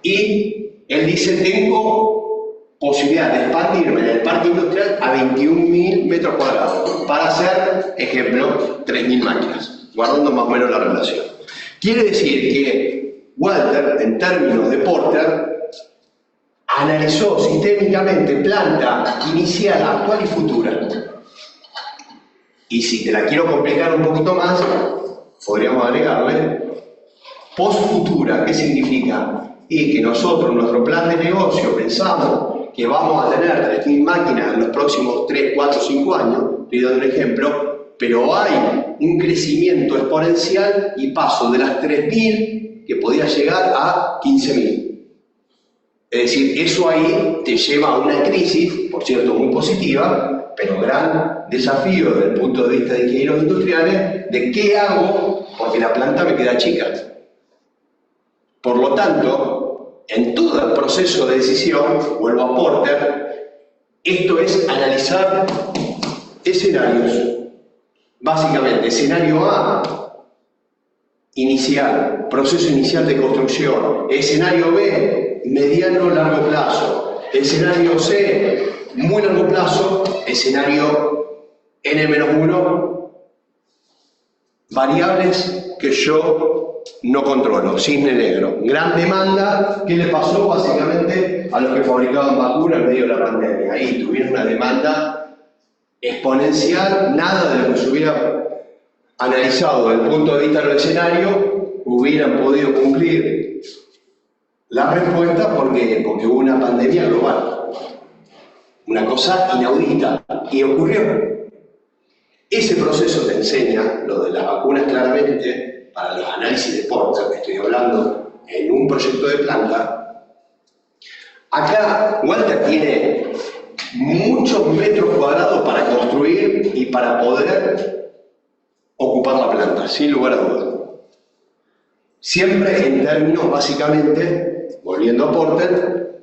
y él dice, tengo posibilidad de expandirme del parque industrial a 21.000 metros cuadrados para hacer, ejemplo, 3.000 máquinas, guardando más o menos la relación. Quiere decir que Walter, en términos de Porter, analizó sistémicamente planta inicial, actual y futura. Y si te la quiero complicar un poquito más, podríamos agregarle post-futura. ¿Qué significa? Y que nosotros, en nuestro plan de negocio, pensamos que vamos a tener 3.000 máquinas en los próximos 3, 4, 5 años, estoy dando un ejemplo, pero hay un crecimiento exponencial y paso de las 3.000 que podía llegar a 15.000. Es decir, eso ahí te lleva a una crisis, por cierto, muy positiva, pero gran desafío desde el punto de vista de ingenieros industriales, de qué hago porque la planta me queda chica. Por lo tanto, en todo el proceso de decisión, vuelvo a Porter, esto es analizar escenarios. Básicamente, escenario A, inicial, proceso inicial de construcción. Escenario B, mediano largo plazo. Escenario C, muy largo plazo. Escenario N-1, variables que yo no controlo, cisne negro. Gran demanda, ¿qué le pasó básicamente a los que fabricaban vacunas en medio de la pandemia? Ahí tuvieron una demanda exponencial, nada de lo que se hubiera analizado desde el punto de vista del escenario hubieran podido cumplir la respuesta porque hubo una pandemia global, una cosa inaudita, y ocurrió. Ese proceso te enseña, lo de las vacunas claramente, para los análisis de Porter, que estoy hablando en un proyecto de planta. Acá Walter tiene muchos metros cuadrados para construir y para poder ocupar la planta, sin lugar a dudas. Siempre en términos, básicamente, volviendo a Porter,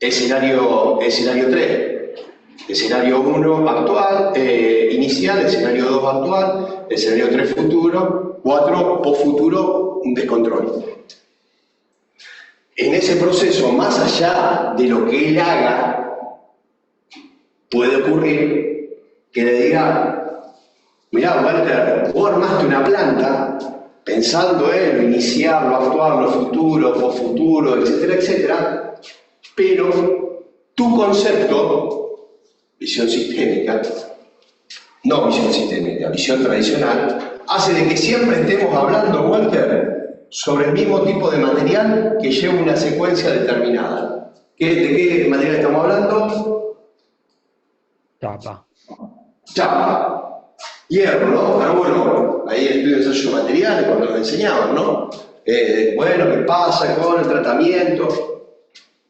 escenario 3, escenario 1 actual, inicial, escenario 2 actual, escenario 3 futuro, 4 post futuro, un descontrol. En ese proceso, más allá de lo que él haga, puede ocurrir que le diga, mirá, Walter, vos armaste una planta pensando en lo inicial, lo actual, lo futuro, post-futuro, etcétera, etcétera, pero tu concepto, visión sistémica, no visión sistémica, visión tradicional, hace de que siempre estemos hablando, Walter, sobre el mismo tipo de material que lleva una secuencia determinada. ¿De qué material estamos hablando? Chapa. Chapa. Hierro, ¿no? Carbono. Ahí el estudio de ensayo de materiales, cuando nos enseñaban, ¿no? Bueno, ¿qué pasa con el tratamiento?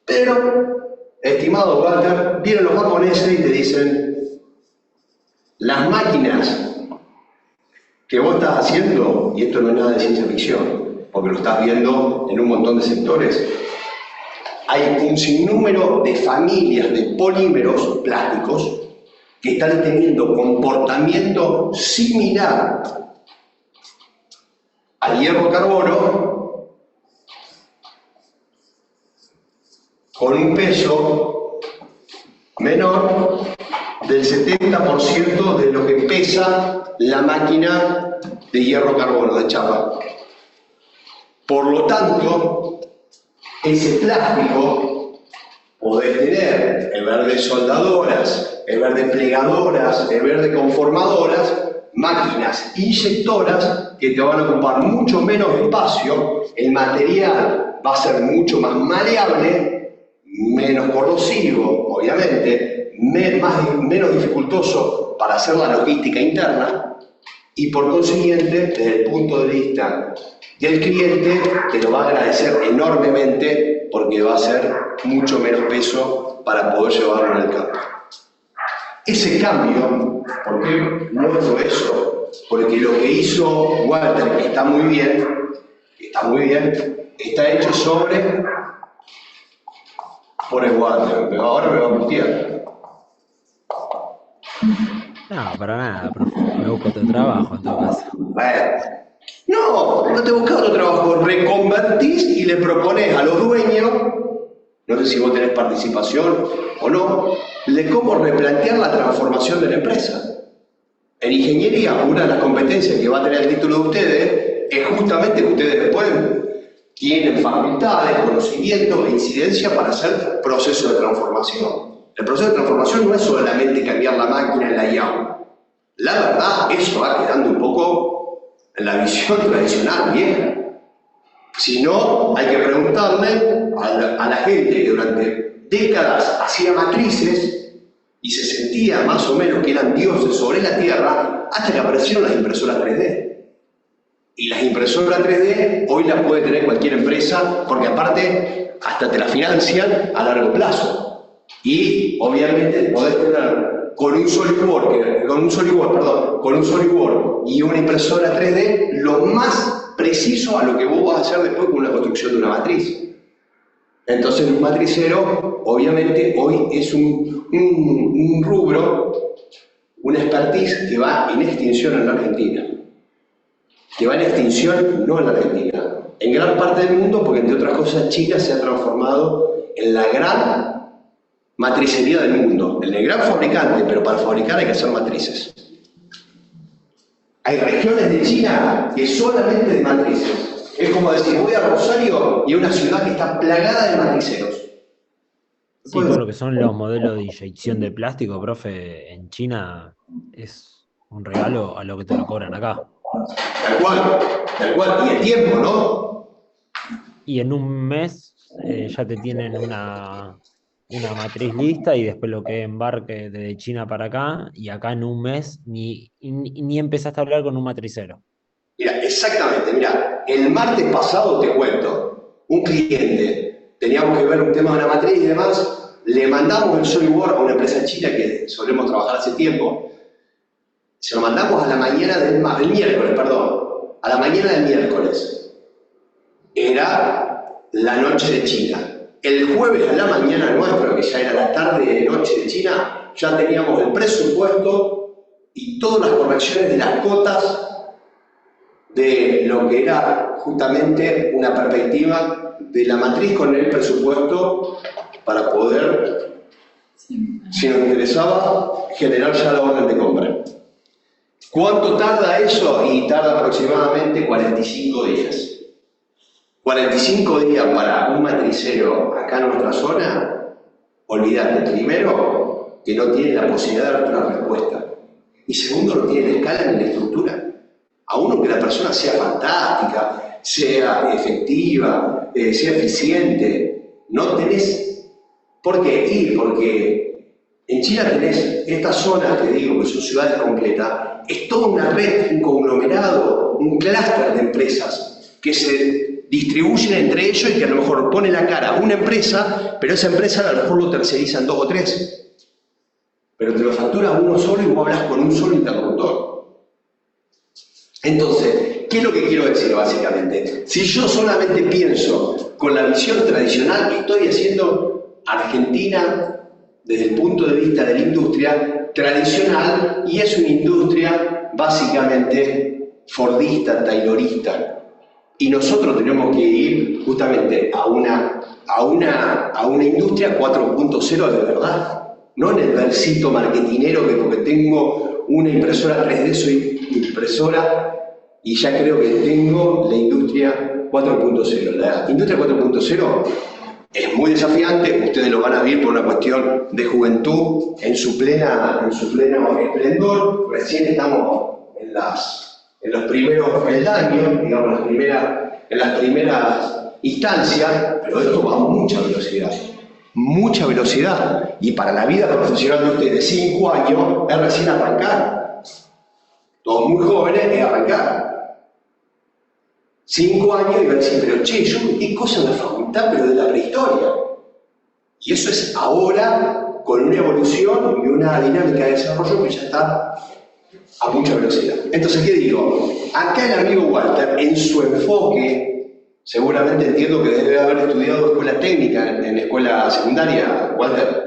Pero, estimado Walter, vienen los japoneses y te dicen, las máquinas que vos estás haciendo, y esto no es nada de ciencia ficción, porque lo estás viendo en un montón de sectores, hay un sinnúmero de familias de polímeros plásticos que están teniendo comportamiento similar al hierro carbono con un peso menor del 70% de lo que pesa la máquina de hierro carbono, de chapa. Por lo tanto, ese plástico podés tener en vez de soldadoras, en vez de plegadoras, en vez de conformadoras, máquinas inyectoras que te van a ocupar mucho menos espacio, el material va a ser mucho más maleable, menos corrosivo, obviamente, menos dificultoso para hacer la logística interna y por consiguiente, desde el punto de vista del cliente, te lo va a agradecer enormemente porque va a ser mucho menos peso para poder llevarlo en el campo. Ese cambio, ¿por qué muestro eso? Porque lo que hizo Walter, que está muy bien, está hecho por el Walter, pero ahora me va a putear. No, para nada, profe. Me busco otro trabajo en todo caso. No te buscas otro trabajo, reconvertís y le propones a los dueños, no sé si vos tenés participación o no, de cómo replantear la transformación de la empresa. En ingeniería, una de las competencias que va a tener el título de ustedes es justamente que ustedes después tienen facultades, conocimiento e incidencia para hacer procesos de transformación. El proceso de transformación no es solamente cambiar la máquina en la IAU. La verdad, eso va quedando un poco en la visión tradicional vieja. Si no, hay que preguntarle a la gente que durante décadas hacía matrices y se sentía más o menos que eran dioses sobre la Tierra hasta que aparecieron las impresoras 3D. Y las impresoras 3D hoy las puede tener cualquier empresa porque aparte hasta te la financian a largo plazo. Y obviamente podés tener con un SolidWorks y una impresora 3D lo más preciso a lo que vos vas a hacer después con una construcción de una matriz. Entonces un matricero obviamente hoy es un rubro, una expertise que va en extinción en la Argentina. Que va en extinción no en la Argentina, en gran parte del mundo porque entre otras cosas China se ha transformado en la gran matricería del mundo, el gran fabricante, pero para fabricar hay que hacer matrices. Hay regiones de China que solamente de matrices. Es como decir, voy a Rosario y a una ciudad que está plagada de matriceros. Sí, todo lo que son los modelos de inyección de plástico, profe, en China es un regalo a lo que te lo cobran acá. Tal cual, y el tiempo, ¿no? Y en un mes ya te tienen una matriz lista y después lo que embarque desde China para acá, y acá en un mes ni empezaste a hablar con un matricero. Mira, exactamente, mira, el martes pasado te cuento, un cliente, teníamos que ver un tema de una matriz y demás, le mandamos el SolidWorks a una empresa china que solemos trabajar hace tiempo, se lo mandamos a la mañana del miércoles, a la mañana del miércoles. Era la noche de China. El jueves a la mañana nuestra, que ya era la tarde de noche de China, ya teníamos el presupuesto y todas las correcciones de las cotas de lo que era justamente una perspectiva de la matriz con el presupuesto para poder, si nos interesaba, generar ya la orden de compra. ¿Cuánto tarda eso? Y tarda aproximadamente 45 días. 45 días para un matricero acá en nuestra zona, olvídate, primero, que no tiene la posibilidad de darte una respuesta. Y segundo, no tiene la escala ni la estructura. A uno que la persona sea fantástica, sea efectiva, sea eficiente, no tenés por qué ir, porque en China tenés estas zonas, que digo que son ciudades completas, es toda una red, un conglomerado, un clúster de empresas que se distribuyen entre ellos y que a lo mejor pone la cara a una empresa, pero esa empresa a lo mejor lo tercerizan 2 o 3. Pero te lo factura uno solo y vos hablas con un solo interlocutor. Entonces, ¿qué es lo que quiero decir básicamente? Si yo solamente pienso con la visión tradicional, estoy haciendo Argentina desde el punto de vista de la industria tradicional y es una industria básicamente fordista, taylorista. Y nosotros tenemos que ir justamente a una a una industria 4.0 de verdad. No en el versito marketinero que porque tengo una impresora 3D soy impresora y ya creo que tengo la industria 4.0. La industria 4.0 es muy desafiante, ustedes lo van a vivir por una cuestión de juventud en su pleno esplendor. Recién estamos en los primeros peldaños, digamos, en las primeras instancias, pero esto va a mucha velocidad. Mucha velocidad. Y para la vida profesional de ustedes, 5 años, es recién arrancar. Todos muy jóvenes, es arrancar. 5 años y van a decir, pero che, yo metí cosas en la facultad, pero de la prehistoria. Y eso es ahora, con una evolución y una dinámica de desarrollo que ya está a mucha velocidad. Entonces, ¿qué digo? Acá el amigo Walter, en su enfoque, seguramente entiendo que debe haber estudiado escuela técnica en escuela secundaria, Walter.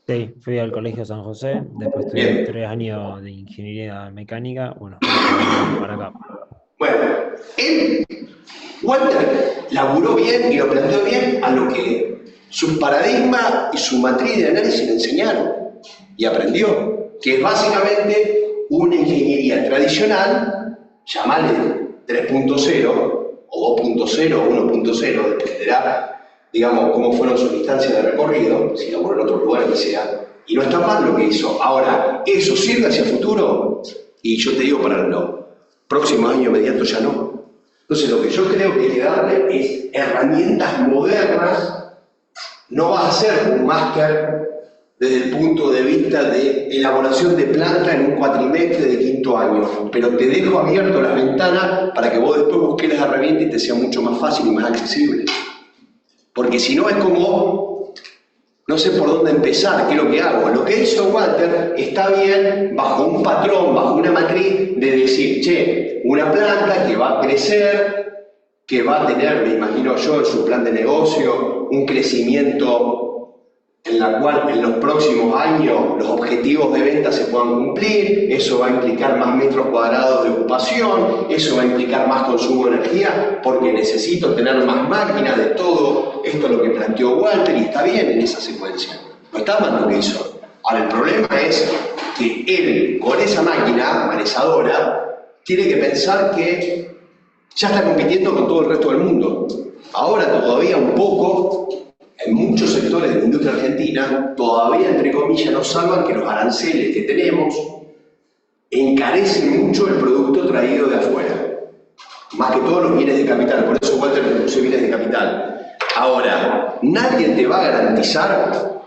Sí, fui al Colegio San José, después estudié Bien. 3 años de ingeniería mecánica, bueno, para acá. Bueno, Walter laburó bien y lo planteó bien a lo que su paradigma y su matriz de análisis le enseñaron y aprendió, que es básicamente una ingeniería tradicional, llamarle 3.0 o 2.0 o 1.0, dependerá, digamos, cómo fueron sus instancias de recorrido, si laburó en otro lugar que sea, y no está mal lo que hizo. Ahora, ¿eso sirve hacia el futuro? Y yo te digo, para los próximos años inmediatos ya no. Entonces, lo que yo creo que hay que darle es herramientas modernas. No va a ser un máster desde el punto de vista de elaboración de planta en un cuatrimestre de 5º año, pero te dejo abierto las ventanas para que vos después busques las herramientas y te sea mucho más fácil y más accesible. Porque si no es como, no sé por dónde empezar, qué es lo que hago. Lo que hizo Walter está bien bajo un patrón, bajo una matriz de decir, che, una planta que va a crecer, que va a tener, me imagino yo, en su plan de negocio, un crecimiento en la cual en los próximos años los objetivos de venta se puedan cumplir, eso va a implicar más metros cuadrados de ocupación, eso va a implicar más consumo de energía, porque necesito tener más máquinas de todo. Esto es lo que planteó Walter y está bien en esa secuencia. No está mal lo que hizo. Ahora, el problema es que él, con esa máquina manesadora, tiene que pensar que ya está compitiendo con todo el resto del mundo. Ahora todavía un poco, en muchos sectores de la industria argentina, todavía, entre comillas, no salvan que los aranceles que tenemos encarecen mucho el producto traído de afuera. Más que todos los bienes de capital, por eso Walter le puso bienes de capital. Ahora, nadie te va a garantizar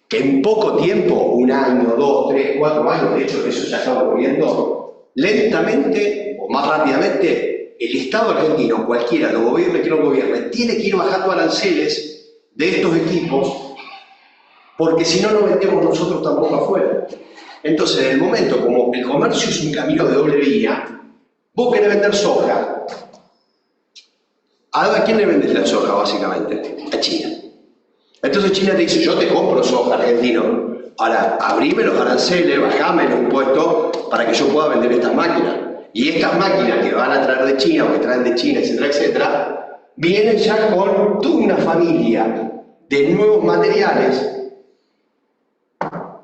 que en poco tiempo, 1 año, 2, 3, 4 años, de hecho eso ya está ocurriendo, lentamente o más rápidamente, el Estado argentino, cualquiera, lo gobierne que no gobierne, tiene que ir bajando aranceles de estos equipos, porque si no, no vendemos nosotros tampoco afuera. Entonces, en el momento, como el comercio es un camino de doble vía, vos querés vender soja. ¿A quién le vendes la soja, básicamente? A China. Entonces China te dice, yo te compro soja, argentino. Ahora, abrime los aranceles, bajame los impuestos para que yo pueda vender estas máquinas. Y estas máquinas que van a traer de China o que traen de China, etcétera, etcétera, vienen ya con toda una familia de nuevos materiales,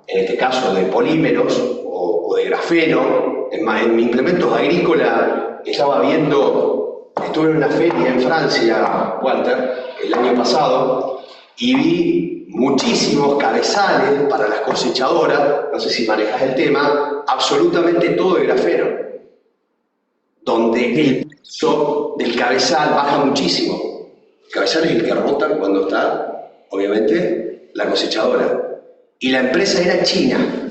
en este caso de polímeros o de grafeno. En mis implementos agrícolas estaba viendo, estuve en una feria en Francia, Walter, el año pasado, y vi muchísimos cabezales para las cosechadoras, no sé si manejas el tema, absolutamente todo de grafeno, donde el peso del cabezal baja muchísimo. El cabezal es el que rotan cuando está, obviamente, la cosechadora. Y la empresa era china,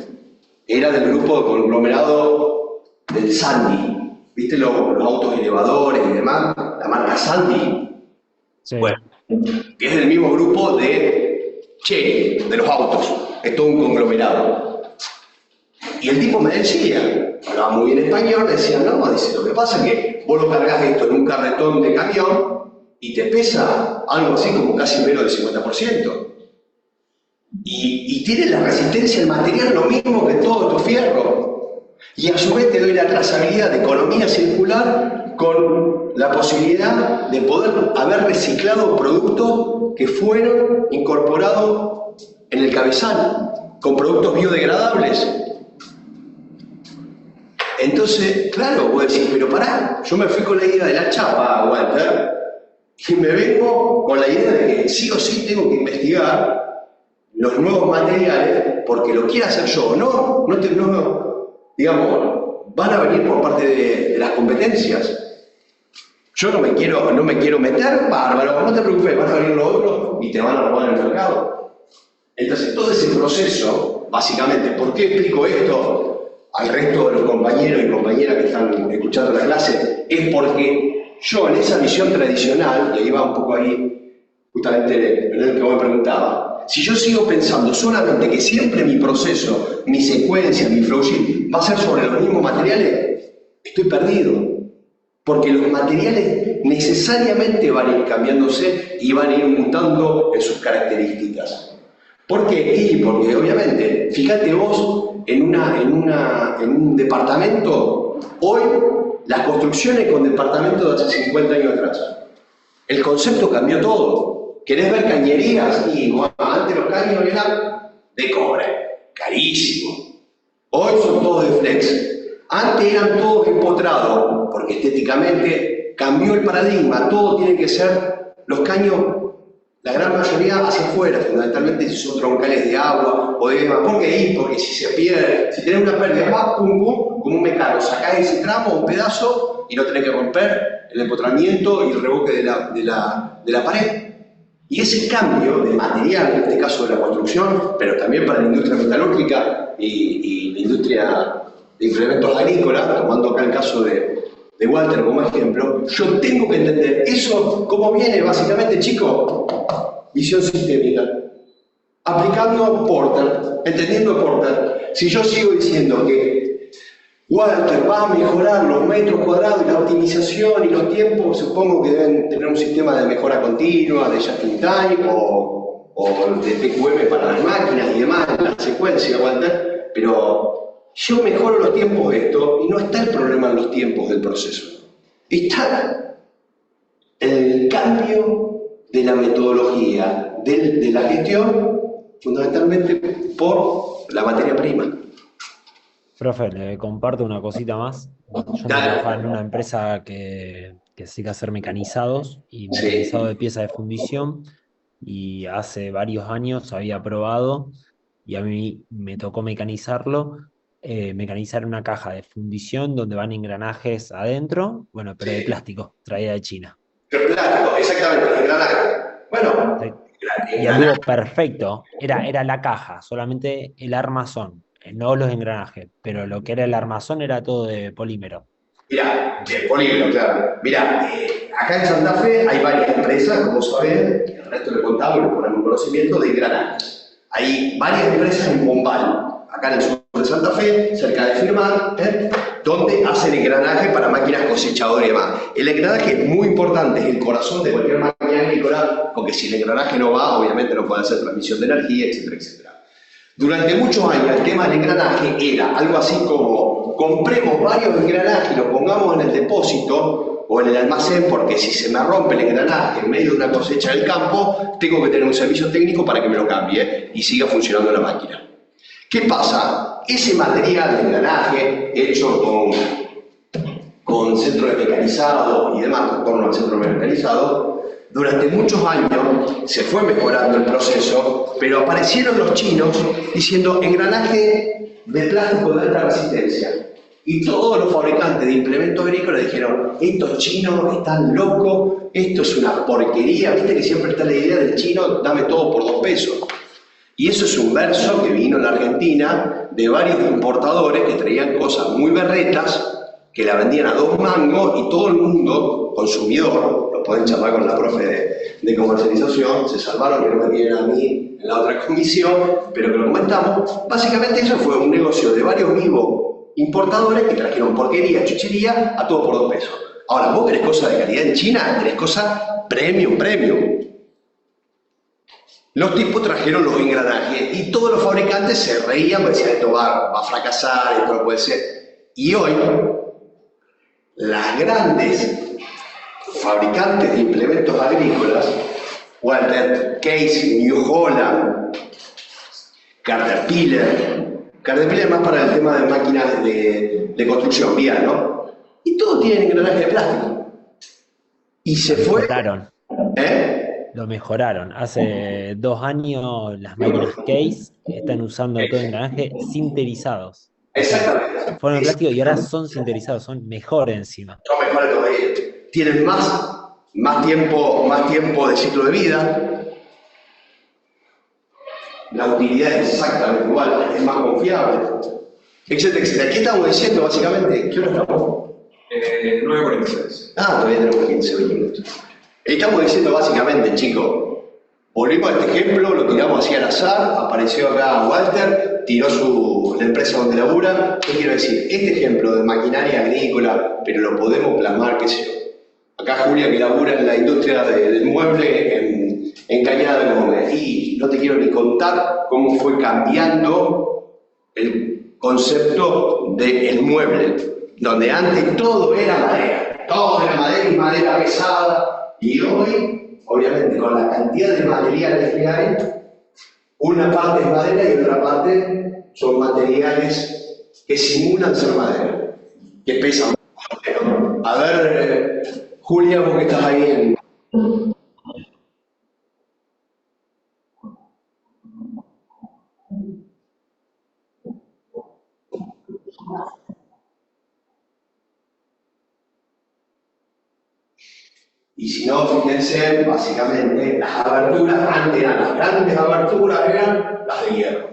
era del grupo conglomerado del Sandy. ¿Viste los autos elevadores y demás? La marca Sandy. Sí. Bueno, que es del mismo grupo de Chery, de los autos. Es todo un conglomerado. Y el tipo me decía, hablaba muy bien español, decía, no, dice, lo que pasa es que vos lo cargas esto en un carretón de camión y te pesa algo así como casi menos del 50%. Y tiene la resistencia al material lo mismo que todo tu fierro. Y a su vez te doy la trazabilidad de economía circular con la posibilidad de poder haber reciclado productos que fueron incorporados en el cabezal, con productos biodegradables. Entonces, claro, vos decís, pero pará, yo me fui con la idea de la chapa, Walter, y me vengo con la idea de que sí o sí tengo que investigar los nuevos materiales, porque lo quiera hacer yo, digamos, van a venir por parte de las competencias. Yo no me quiero meter, bárbaro, no te preocupes, van a venir los otros y te van a robar el mercado. Entonces, todo ese proceso, básicamente, ¿por qué explico esto al resto de los compañeros y compañeras que están escuchando la clase? Es porque yo en esa visión tradicional, y ahí va un poco ahí, justamente en el que vos me preguntaba, si yo sigo pensando solamente que siempre mi proceso, mi secuencia, mi flowsheet va a ser sobre los mismos materiales, estoy perdido. Porque los materiales necesariamente van a ir cambiándose y van a ir mutando en sus características. ¿Por qué? Porque obviamente, fíjate vos en un departamento, hoy las construcciones con departamentos de hace 50 años atrás. El concepto cambió todo. ¿Querés ver cañerías? Y bueno, antes los caños eran de cobre, carísimo. Hoy son todos de flex. Antes eran todos empotrados, porque estéticamente cambió el paradigma, todo tiene que ser, los caños, la gran mayoría hacia afuera, fundamentalmente si son troncales de agua o de demás. ¿Por qué ahí? Porque si se pierde, si tenés una pérdida, va, pum, pum, como un mecano, sacás ese tramo, un pedazo, y no tenés que romper el empotramiento y el revoque de la pared. Y ese cambio de material, en este caso de la construcción, pero también para la industria metalúrgica y la industria de implementos agrícolas, tomando acá el caso de Walter como ejemplo, yo tengo que entender eso, cómo viene básicamente, chicos, visión sistémica, aplicando Porter, entendiendo Porter. Si yo sigo diciendo que Walter va a mejorar los metros cuadrados y la optimización y los tiempos, supongo que deben tener un sistema de mejora continua, de just in time o de TQM para las máquinas y demás, la secuencia, Walter, pero yo mejoro los tiempos de esto y no está el problema en los tiempos del proceso. Está el cambio de la metodología, de la gestión, fundamentalmente por la materia prima. Profe, le comparto una cosita más. Yo trabajaba en una empresa que se dedica a hacer mecanizados y mecanizado de piezas de fundición, y hace varios años había probado y a mí me tocó mecanizarlo. Mecanizar una caja de fundición donde van engranajes adentro, bueno, pero de plástico, traída de China. De plástico, exactamente, de engranaje. Bueno, y algo perfecto, era la caja, solamente el armazón, no los engranajes, pero lo que era el armazón era todo de polímero. Mirá, de polímero, claro. Mirá, acá en Santa Fe hay varias empresas, como saben, el resto le contamos y le ponemos un conocimiento de engranajes. Hay varias empresas en Bombal, acá en el sur de Santa Fe, cerca de Firmat, donde hacen engranaje para máquinas cosechadoras y demás. El engranaje es muy importante, es el corazón de cualquier máquina agrícola, porque si el engranaje no va, obviamente no puede hacer transmisión de energía, etcétera, etcétera. Durante muchos años el tema del engranaje era algo así como: compremos varios engranajes y los pongamos en el depósito o en el almacén, porque si se me rompe el engranaje en medio de una cosecha del campo, tengo que tener un servicio técnico para que me lo cambie y siga funcionando la máquina. ¿Qué pasa? Ese material de engranaje hecho con centro de mecanizado y demás, en torno al centro de mecanizado, durante muchos años se fue mejorando el proceso, pero aparecieron los chinos diciendo engranaje de plástico de alta resistencia. Y todos los fabricantes de implementos agrícolas dijeron: estos chinos están locos, esto es una porquería. Viste que siempre está la idea del chino, dame todo por 2 pesos. Y eso es un verso que vino en la Argentina de varios importadores que traían cosas muy berretas, que la vendían a 2 mangos, y todo el mundo, consumidor, lo pueden charlar con la profe de comercialización, se salvaron que no me tienen a mí en la otra comisión, pero que lo comentamos. Básicamente eso fue un negocio de varios vivos importadores que trajeron porquería, chuchería, a todo por 2 pesos. Ahora, vos querés cosas de calidad en China, querés cosas premium. Los tipos trajeron los engranajes y todos los fabricantes se reían, porque decían: esto va a fracasar, esto no puede ser. Y hoy, las grandes fabricantes de implementos agrícolas, Walter, Case, New Holland, Caterpillar más para el tema de máquinas de construcción vial, ¿no? Y todos tienen engranaje de plástico. Y se fue. Lo mejoraron. Hace 2 años las máquinas Case están usando todo engranaje sinterizados. Exactamente. Fueron de plástico y ahora son sinterizados, son mejores encima. Son mejores todavía. Tienen más tiempo de ciclo de vida. La utilidad es exactamente igual, es más confiable, etcétera, etcétera. ¿Qué estamos diciendo básicamente? ¿Qué hora estamos? 9:46. Todavía tenemos 15, 20 minutos. Estamos diciendo básicamente, chicos, volvimos a este ejemplo, lo tiramos así al azar, apareció acá Walter, tiró la empresa donde labura. ¿Qué quiero decir? Este ejemplo de maquinaria agrícola, pero lo podemos plasmar, qué sé yo. Acá Julia, que labura en la industria del mueble en Cañada de Gómez. Y no te quiero ni contar cómo fue cambiando el concepto del mueble, donde antes todo era madera y madera pesada. Y hoy, obviamente, con la cantidad de materiales que hay, una parte es madera y otra parte son materiales que simulan ser madera, que pesan. A ver, Julia, vos que estás ahí en... Y si no, fíjense, básicamente, las aberturas, antes eran las grandes aberturas, eran las de hierro.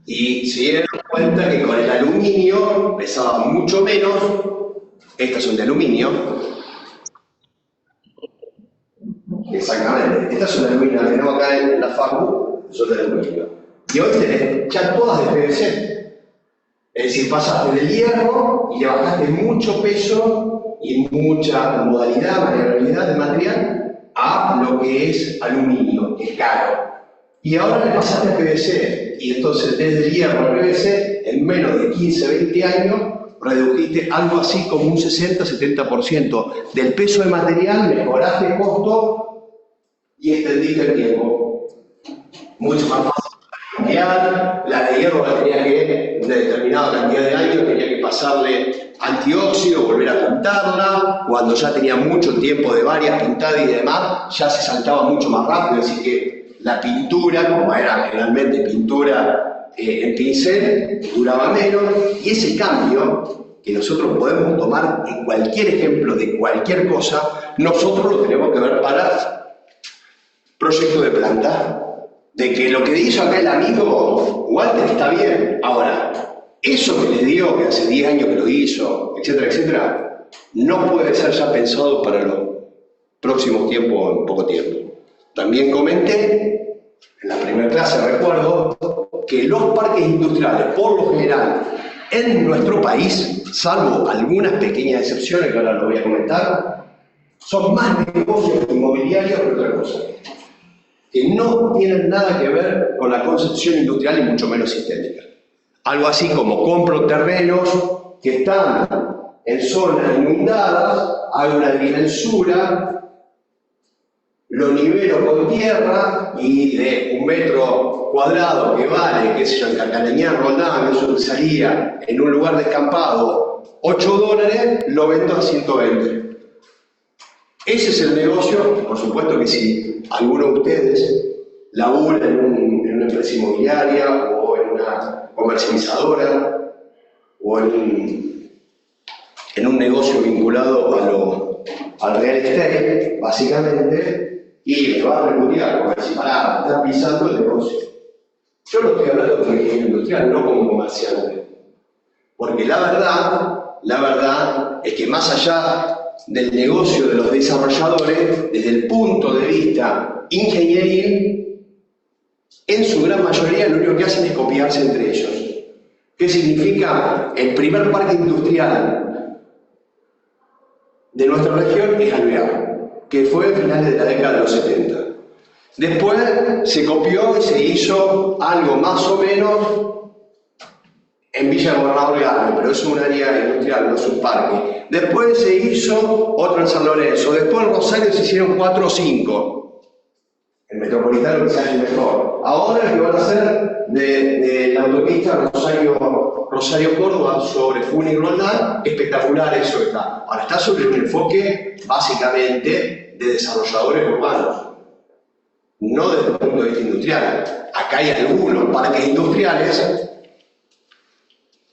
Y se dieron cuenta que con el aluminio pesaba mucho menos. Estas son de aluminio. Exactamente, estas son de aluminio, las tenemos acá en la facu, son de aluminio. Y hoy tenés ya todas de PVC. Es decir, pasaste del hierro y le bajaste mucho peso y mucha modalidad, variabilidad de material a lo que es aluminio, que es caro. Y ahora le pasaste a PVC, y entonces desde el hierro al PVC, en menos de 15, 20 años, redujiste algo así como un 60-70% del peso de material, mejoraste el costo y extendiste el tiempo. Mucho más fácil. La de hierro la tenía que, de determinada cantidad de años, tenía que pasarle antióxido, volver a pintarla. Cuando ya tenía mucho tiempo de varias pintadas y demás, ya se saltaba mucho más rápido, así que la pintura, como era generalmente pintura en pincel, duraba menos. Y ese cambio, que nosotros podemos tomar en cualquier ejemplo de cualquier cosa, nosotros lo tenemos que ver para proyecto de planta. De que lo que hizo acá el amigo Walter está bien. Ahora, eso que le dio, que hace 10 años que lo hizo, etcétera, etcétera, no puede ser ya pensado para los próximos tiempos, en poco tiempo. También comenté, en la primera clase recuerdo, que los parques industriales, por lo general, en nuestro país, salvo algunas pequeñas excepciones que ahora lo voy a comentar, son más negocios inmobiliarios que otra cosa, que no tienen nada que ver con la concepción industrial y mucho menos sistémica. Algo así como compro terrenos que están en zonas inundadas, hago una agrimensura, lo nivelo con tierra y de 1 metro cuadrado que vale, qué sé yo, en Carcarañá, Roldán, eso que salía en un lugar descampado, $8, lo vendo a 120. Ese es el negocio. Por supuesto que si alguno de ustedes labura en una empresa inmobiliaria o en una comercializadora o en un negocio vinculado al real estate, básicamente, y me va a repudiar porque si pará, están pisando el negocio. Yo no estoy hablando como ingeniero industrial, no como comerciante. Porque la verdad es que más allá del negocio de los desarrolladores, desde el punto de vista ingenieril, en su gran mayoría lo único que hacen es copiarse entre ellos. ¿Qué significa? El primer parque industrial de nuestra región es Alvear, que fue a finales de la década de los 70. Después se copió y se hizo algo más o menos en Villa Gobernador Galvez, pero es un área industrial, no es un parque. Después se hizo otro en San Lorenzo, después en Rosario se hicieron 4 o 5. El Metropolitano quizás es mejor. Ahora que van a hacer de la autopista Rosario-Córdoba sobre Funes y Roldán, espectacular eso que está. Ahora está sobre un enfoque básicamente de desarrolladores urbanos, no desde el punto de vista industrial. Acá hay algunos parques industriales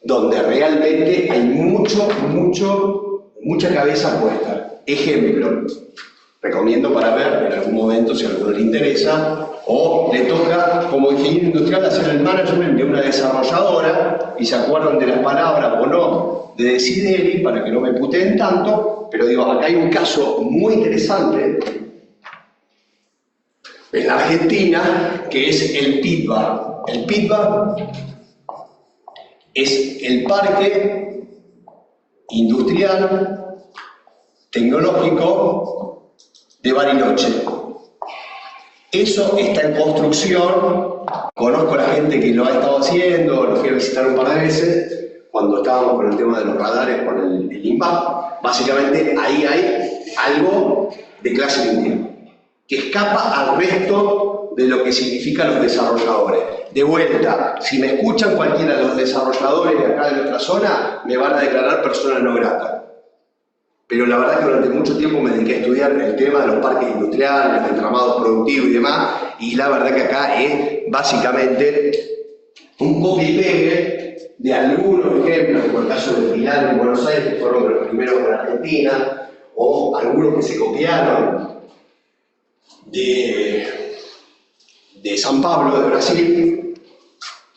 donde realmente hay mucha cabeza puesta. Ejemplo, recomiendo para ver en algún momento si a alguno le interesa, o le toca como ingeniero industrial hacer el management de una desarrolladora, y se acuerdan de las palabras o no de Desideri, para que no me puteen tanto, pero digo, acá hay un caso muy interesante en la Argentina, que es el PITBA. El PITBA es el Parque Industrial Tecnológico de Bariloche. Eso está en construcción. Conozco a la gente que lo ha estado haciendo, lo fui a visitar un par de veces, cuando estábamos con el tema de los radares, con el INVAP. Básicamente ahí hay algo de clase mundial, que escapa al resto de lo que significan los desarrolladores. De vuelta, si me escuchan cualquiera de los desarrolladores de acá de nuestra zona, me van a declarar persona no grata. Pero la verdad que durante mucho tiempo me dediqué a estudiar el tema de los parques industriales, de entramados productivos y demás, y la verdad que acá es básicamente un copy y pegue de algunos ejemplos, como el caso de Pilar en Buenos Aires, que fueron de los primeros en Argentina, o algunos que se copiaron de San Pablo, de Brasil.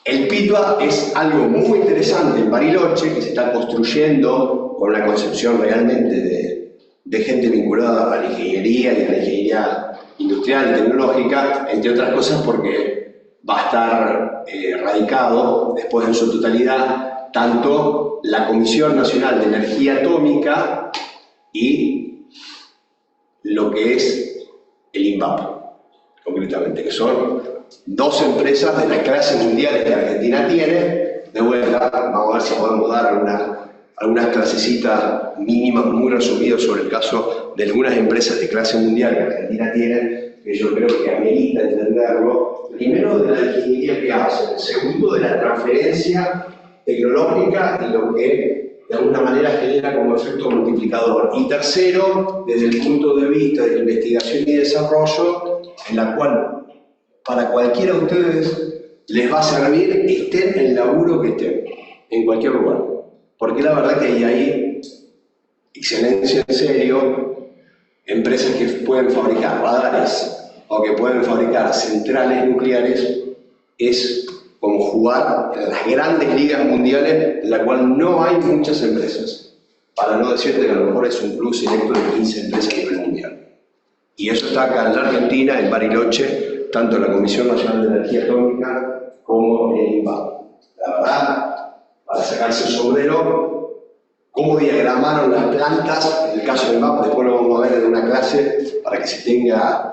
El PITBA es algo muy interesante en Bariloche, que se está construyendo con una concepción realmente de gente vinculada a la ingeniería y a la ingeniería industrial y tecnológica, entre otras cosas porque va a estar radicado después en su totalidad tanto la Comisión Nacional de Energía Atómica y lo que es el INVAP, concretamente, que son 2 empresas de las clases mundiales que Argentina tiene. De vuelta, vamos a ver si podemos dar algunas clasecitas mínimas muy resumidas sobre el caso de algunas empresas de clase mundial que Argentina tiene, que yo creo que amerita entenderlo. Primero, de la ingeniería que hacen. Segundo, de la transferencia tecnológica y lo que de alguna manera genera como efecto multiplicador. Y tercero, desde el punto de vista de la investigación y desarrollo, en la cual para cualquiera de ustedes les va a servir, estén en el laburo que estén, en cualquier lugar. Porque la verdad que hay excelencia en serio, empresas que pueden fabricar radares o que pueden fabricar centrales nucleares, es como jugar en las grandes ligas mundiales, en la cual no hay muchas empresas. Para no decirte que a lo mejor es un club selecto de 15 empresas a nivel mundial. Y eso está acá en la Argentina, en Bariloche, tanto la Comisión Nacional de Energía Atómica como el INVAP. La verdad, para sacarse el sombrero, cómo diagramaron las plantas, en el caso del INVAP, después lo vamos a ver en una clase, para que se tenga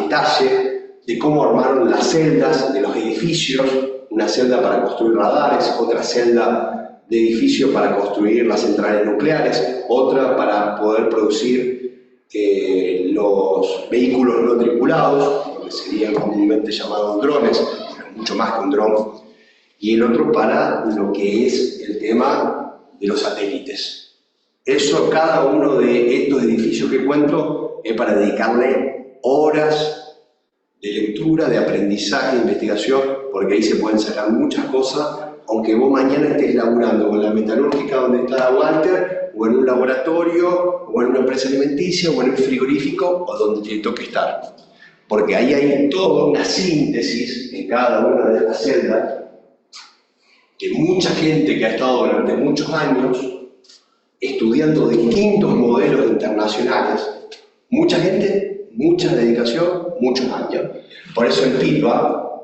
detalle de cómo armaron las celdas de los edificios, una celda para construir radares, otra celda de edificio para construir las centrales nucleares, otra para poder producir los vehículos no tripulados, lo que serían comúnmente llamados drones, pero mucho más que un dron, y el otro para lo que es el tema de los satélites. Eso, cada uno de estos edificios que cuento, es para dedicarle horas de lectura, de aprendizaje, de investigación, porque ahí se pueden sacar muchas cosas, aunque vos mañana estés laburando con la metalúrgica donde está Walter, o en un laboratorio, o en una empresa alimenticia, o en un frigorífico, o donde te toque estar. Porque ahí hay toda una síntesis en cada una de estas celdas, que mucha gente que ha estado durante muchos años estudiando distintos modelos internacionales, mucha gente, mucha dedicación, muchos años. Por eso el PITBA,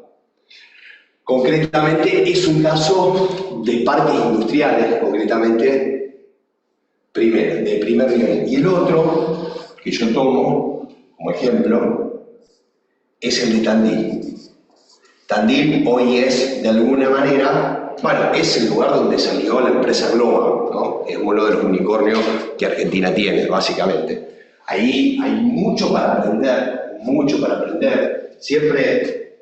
concretamente, es un caso de parques industriales, concretamente, de primer nivel. Y el otro, que yo tomo como ejemplo, es el de Tandil. Tandil hoy es, de alguna manera, Bueno, es el lugar donde salió la empresa Global, ¿no? Es uno de los unicornios que Argentina tiene, básicamente. Ahí hay mucho para aprender, mucho para aprender. Siempre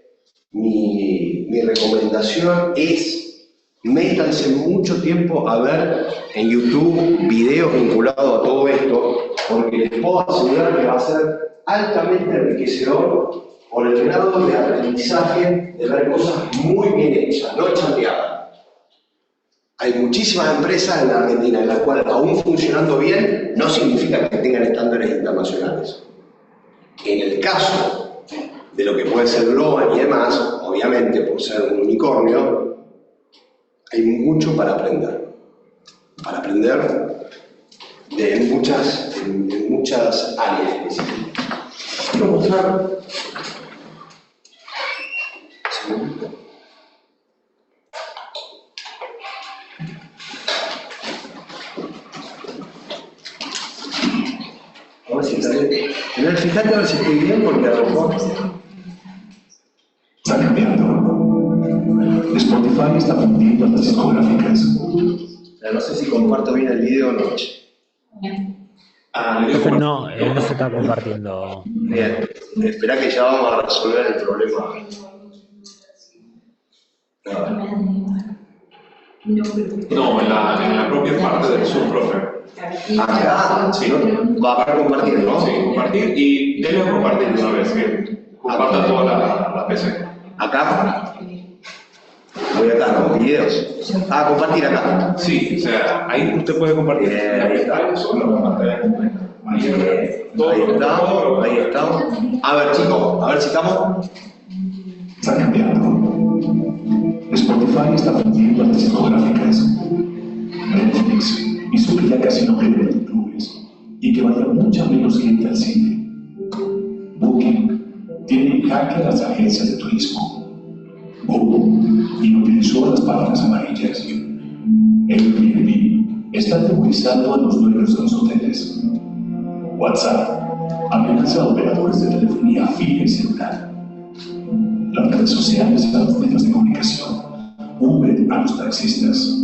mi recomendación es métanse mucho tiempo a ver en YouTube videos vinculados a todo esto, porque les puedo asegurar que va a ser altamente enriquecedor por el grado de aprendizaje de ver cosas muy bien hechas, no chanteadas. Hay muchísimas empresas en la Argentina en las cuales, aún funcionando bien, no significa que tengan estándares internacionales. En el caso de lo que puede ser Global y demás, obviamente por ser un unicornio, hay mucho para aprender. Para aprender en muchas áreas específicas. Quiero mostrar. A ver si está bien. Fíjate a ver si estoy bien, porque a lo mejor. Está cambiando. Spotify está fundiendo las discográficas. No sé si comparto bien el video o no. Ah, le dio Entonces como- no se está compartiendo. Bien. Espera que ya vamos a resolver el problema. No, en la propia parte del Zoom, profe. Acá, Sí. ¿no? Va para compartir, ¿no? Sí, compartir y denle a compartir de una vez, que comparta toda la PC. Acá. Voy acá, ¿no? Videos. Ah, compartir acá. Sí, o sea, ahí usted puede compartir. Bien, ahí está. Solo la pantalla completa. Ahí estamos, ahí estamos. A ver, chicos, a ver si estamos. Está cambiando. Spotify está fundiendo las discográficas. Netflix hizo que ya casi no queden multitudes y que vaya mucha menos gente al cine. Booking tiene en jaque a las agencias de turismo. Google inutilizó las páginas amarillas. Airbnb está demonizando a los dueños de los hoteles. WhatsApp amenaza a operadores de telefonía fija y celular. Las redes sociales a los medios de comunicación, Uber a los taxistas.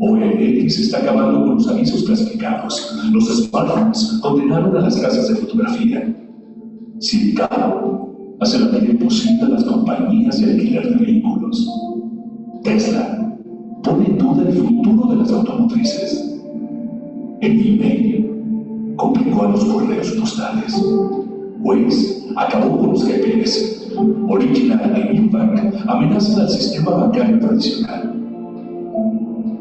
OLX está acabando con los avisos clasificados. Los smartphones condenaron a las casas de fotografía. Sindicato hace la vida imposible a las compañías de alquiler de vehículos. Tesla pone en duda el futuro de las automotrices. El email complicó a los correos postales. Waze acabó con los GPS. Original e Impact amenazan al sistema bancario tradicional.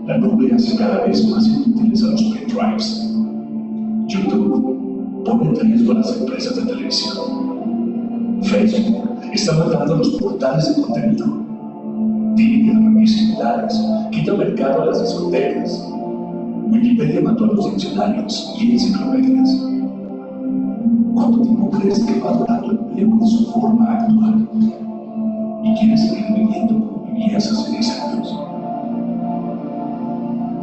La nube hace cada vez más inútiles a los pendrives. YouTube pone en riesgo a las empresas de televisión. Facebook está matando a los portales de contenido. Tinder y similares quita mercado a las discotecas. Wikipedia mató a los diccionarios y enciclopedias. ¿Cuánto tiempo crees que va a durar tu empleo en su forma actual? ¿Y quieres seguir viviendo como vivías hace 10 años?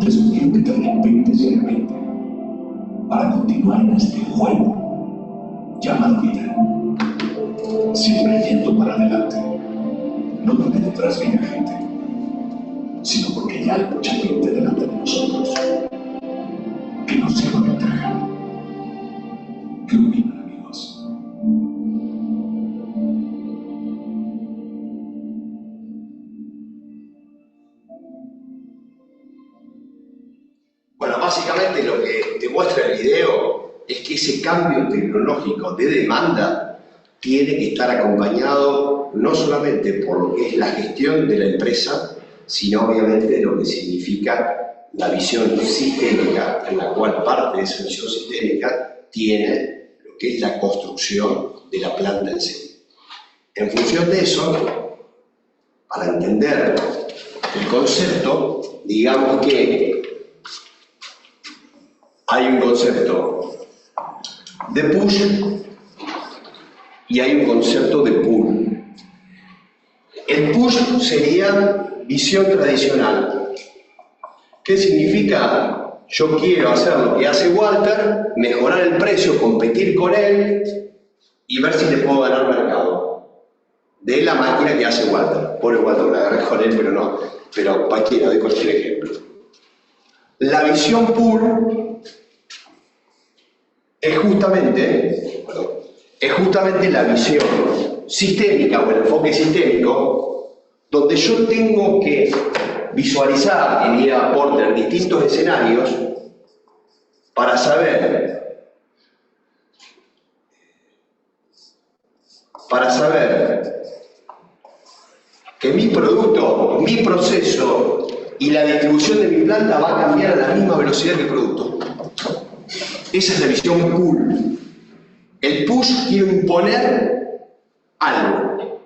Te sugiero que te reinventes seriamente para continuar en este juego llamado vida. Siempre yendo para adelante, no porque detrás viene gente, sino porque ya hay mucha gente delante de nosotros que nos lleva ventaja. ¿Qué opinan, amigos? Bueno, básicamente lo que te muestra el video es que ese cambio tecnológico de demanda tiene que estar acompañado no solamente por lo que es la gestión de la empresa, sino obviamente de lo que significa la visión sistémica, en la cual parte de esa visión sistémica tiene lo que es la construcción de la planta en sí. En función de eso, para entender el concepto, digamos que hay un concepto de push y hay un concepto de pull. El push sería visión tradicional. ¿Qué significa? Yo quiero hacer lo que hace Walter, mejorar el precio, competir con él y ver si le puedo ganar mercado. de la máquina que hace Walter. Pobre Walter, la agarré con él, pero no. Pero cualquiera, doy cualquier ejemplo. La visión pool es justamente la visión sistémica o el enfoque sistémico, donde yo tengo que visualizar, diría Porter, distintos escenarios para saber que mi producto, mi proceso y la distribución de mi planta va a cambiar a la misma velocidad que el producto. Esa es la visión pool. El push quiere imponer algo.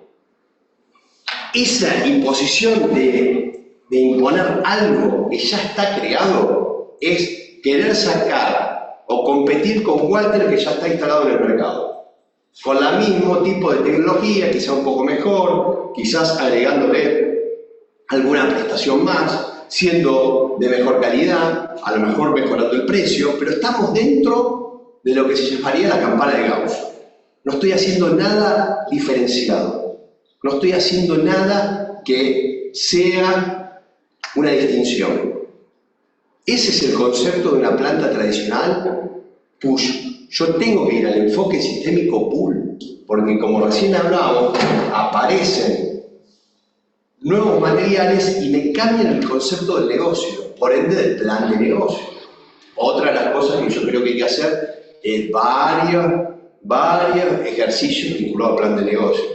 Esa imposición de imponer algo que ya está creado es querer sacar o competir con Walter que ya está instalado en el mercado. Con el mismo tipo de tecnología, quizá un poco mejor, quizás agregándole alguna prestación más, siendo de mejor calidad, a lo mejor mejorando el precio, pero estamos dentro de lo que se llamaría la campana de Gauss. No estoy haciendo nada diferenciado, no estoy haciendo nada que sea una distinción. Ese es el concepto de una planta tradicional push. Yo tengo que ir al enfoque sistémico pool, porque como recién hablábamos, aparecen nuevos materiales y me cambian el concepto del negocio, por ende del plan de negocio. Otra de las cosas que yo creo que hay que hacer es varios ejercicios vinculados al plan de negocio.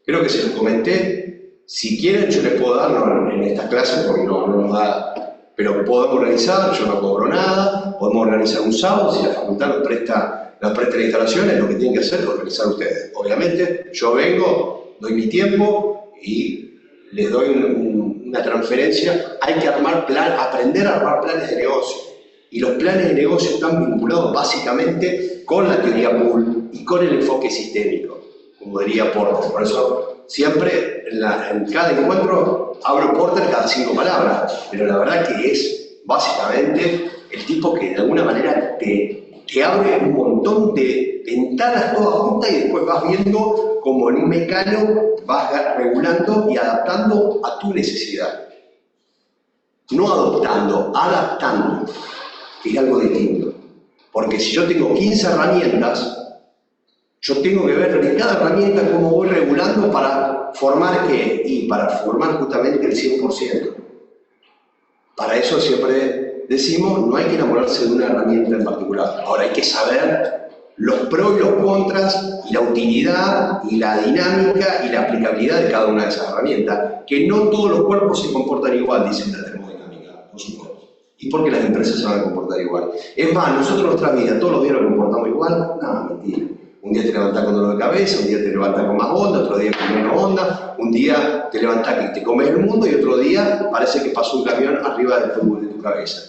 Creo que se los comenté. Si quieren, yo les puedo dar, no en esta clase porque no nos da, pero podemos organizar, yo no cobro nada, podemos organizar un sábado, si la facultad nos presta las instalaciones, lo que tienen que hacer es organizar ustedes. Obviamente, yo vengo, doy mi tiempo y les doy una transferencia. Hay que aprender a armar planes de negocio. Y los planes de negocio están vinculados básicamente con la teoría pool y con el enfoque sistémico, como diría Porter. Por eso, siempre en cada encuentro abro Porter cada 5 palabras, pero la verdad que es básicamente el tipo que de alguna manera te abre un montón de ventanas todas juntas y después vas viendo como en un mecano vas regulando y adaptando a tu necesidad. No adoptando, adaptando, que es algo distinto. Porque si yo tengo 15 herramientas, yo tengo que ver de cada herramienta cómo voy regulando para formar qué, y para formar justamente el 100%. Para eso siempre decimos, no hay que enamorarse de una herramienta en particular. Ahora hay que saber los pros y los contras, y la utilidad, y la dinámica, y la aplicabilidad de cada una de esas herramientas. Que no todos los cuerpos se comportan igual, dice la termodinámica, por supuesto. Y porque las empresas se van a comportar igual. Es más, nosotros en nuestra vida, todos los días nos comportamos igual. No, mentira. Un día te levantás con dolor de cabeza, un día te levantás con más onda, otro día con menos onda, un día te levantás y te comes el mundo y otro día parece que pasó un camión arriba de tu cabeza.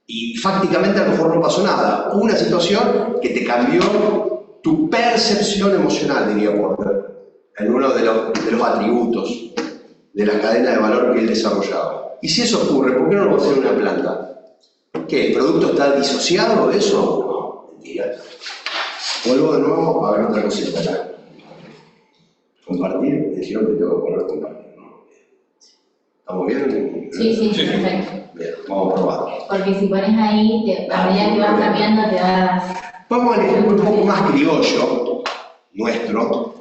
Y fácticamente a lo mejor no pasó nada. Una situación que te cambió tu percepción emocional, diría Porter, en uno de los atributos de la cadena de valor que él desarrollaba. Y si eso ocurre, ¿por qué no lo va a hacer en una planta? ¿Qué? ¿El producto está disociado de eso? No, mentira. Vuelvo de nuevo a ver otra cosita acá. Compartir, me dijeron que tengo que poner compartir, ¿no? ¿Estamos bien? Sí, perfecto. Bien, vamos a probar. Porque si pones ahí, a medida que vas cambiando te vas... Vamos al ejemplo un poco más criollo, nuestro.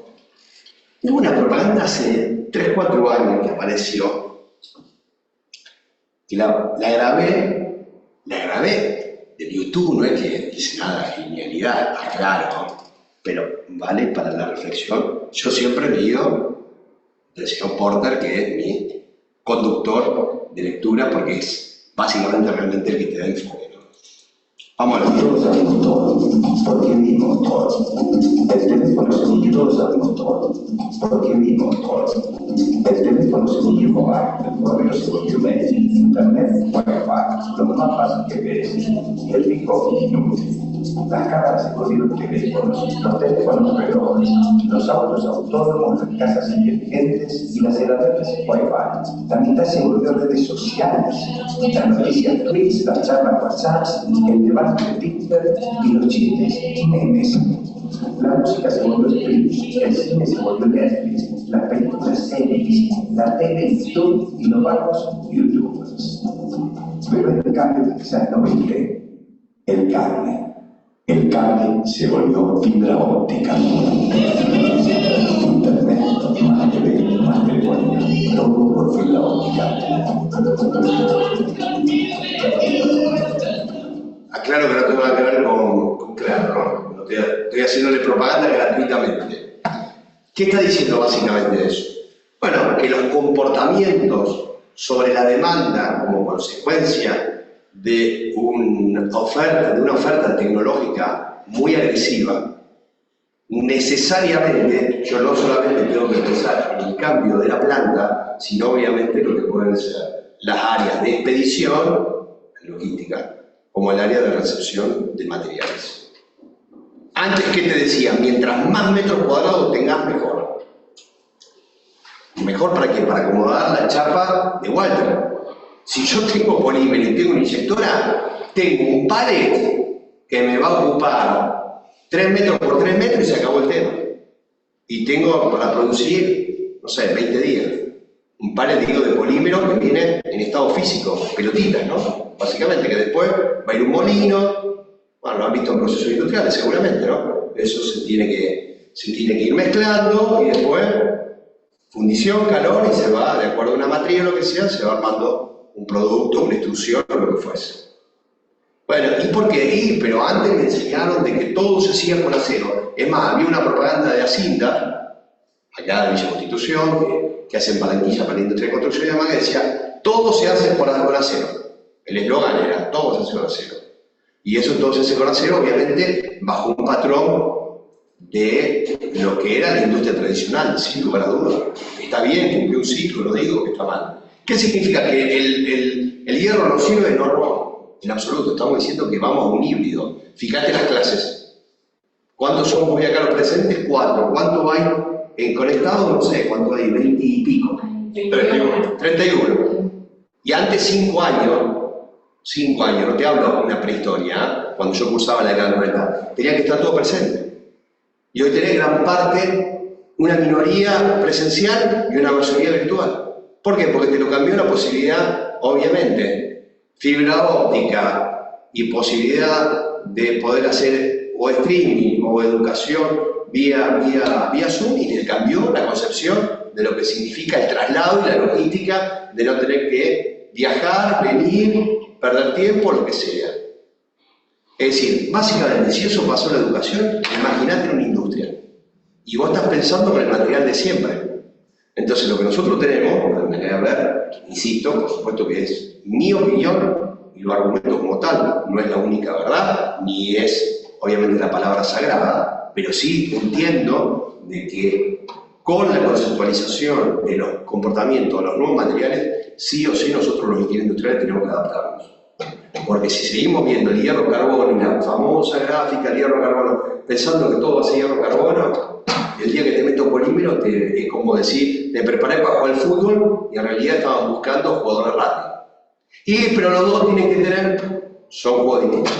Hubo una propaganda hace 3-4 años que apareció, y la grabé de YouTube, no es que dice nada de genialidad, está claro, pero vale para la reflexión. Yo siempre me guío del señor Porter, que es mi conductor de lectura, porque es básicamente realmente el que te da enfoque, ¿no? Vamos a ver. Todos sabemos todo, porque vimos todo. El teléfono se unió, todos sabemos todo, porque vimos todo. El teléfono se unió a el correo se unió mail, internet, wifi, los mapas GPS y el fijo inútil. Las cámaras se volvieron teléfonos, los teléfonos relojes, los autos autónomos, las casas inteligentes y las herramientas Wi-Fi. La mitad se volvió redes sociales, las noticias tweets, las charlas WhatsApp, el debate de Twitter y los chistes memes. La música se volvió streaming, el cine se volvió Netflix, las películas series, la tele YouTube y los bajos YouTube. Pero este cambio quizás no viste. El cable. El cable se volvió fibra óptica. Internet, más TV, más telefonía, todo por fibra óptica. Aclaro que no tengo nada que ver con crear, ¿no? Estoy haciéndole propaganda gratuitamente. ¿Qué está diciendo básicamente eso? Bueno, que los comportamientos sobre la demanda como consecuencia de una oferta tecnológica muy agresiva, necesariamente, yo no solamente tengo que pensar en el cambio de la planta, sino obviamente lo que pueden ser las áreas de expedición, logística, como el área de recepción de materiales. Antes, ¿qué te decía? Mientras más metros cuadrados tengas, mejor. ¿Mejor para qué? Para acomodar la chapa de Walter. Si yo tengo polímero y tengo una inyectora, tengo un pallet que me va a ocupar 3 metros por 3 metros y se acabó el tema. Y tengo para producir, no sé, 20 días. Un pallet, digo, de polímero que viene en estado físico, pelotitas, ¿no? Básicamente, que después va a ir un molino, bueno, lo han visto en procesos industriales seguramente, ¿no? Eso se tiene que ir mezclando y después fundición, calor y se va, de acuerdo a una matriz o lo que sea, se va armando un producto, una extrusión o lo que fuese. Bueno, ¿y por qué? Pero antes me enseñaron de que todo se hacía con acero. Es más, había una propaganda de Acinda, allá de Villa Constitución, que hacen palanquilla para la industria de construcción y demás, que decía, todo se hace con acero. El eslogan era, todo se hace con acero. Y eso todo se hace con acero, obviamente, bajo un patrón de lo que era la industria tradicional, sin lugar a dudas. Está bien, cumplió un ciclo, no digo que está mal. ¿Qué significa? Que el hierro no sirve, no, en absoluto. Estamos diciendo que vamos a un híbrido. Fíjate las clases. ¿Cuántos somos hoy acá los presentes? 4. ¿Cuántos hay conectados? No sé, ¿cuántos hay? 20 y pico. 31. Y antes 5 años, no te hablo de una prehistoria, ¿eh? Cuando yo cursaba la edad 90, tenía que estar todo presente. Y hoy tenés gran parte, una minoría presencial y una mayoría virtual. ¿Por qué? Porque te lo cambió la posibilidad, obviamente, fibra óptica y posibilidad de poder hacer o streaming o educación vía Zoom, y te cambió la concepción de lo que significa el traslado y la logística de no tener que viajar, venir, perder tiempo, lo que sea. Es decir, básicamente, si eso pasó en la educación, imagínate en una industria. Y vos estás pensando con el material de siempre. Entonces, lo que nosotros tenemos, me queda ver, insisto, por supuesto que es mi opinión, y lo argumento como tal, no es la única verdad, ni es, obviamente, la palabra sagrada, pero sí entiendo de que con la conceptualización de los comportamientos, de los nuevos materiales, sí o sí nosotros los ingenieros industriales tenemos que adaptarnos. Porque si seguimos viendo el hierro-carbono y la famosa gráfica del hierro-carbono, pensando que todo va a ser hierro-carbono, el día que te meto polímero es como decir, te preparé para jugar al fútbol y en realidad estaban buscando jugadores rápidos. Pero los dos tienen que son juegos distintos.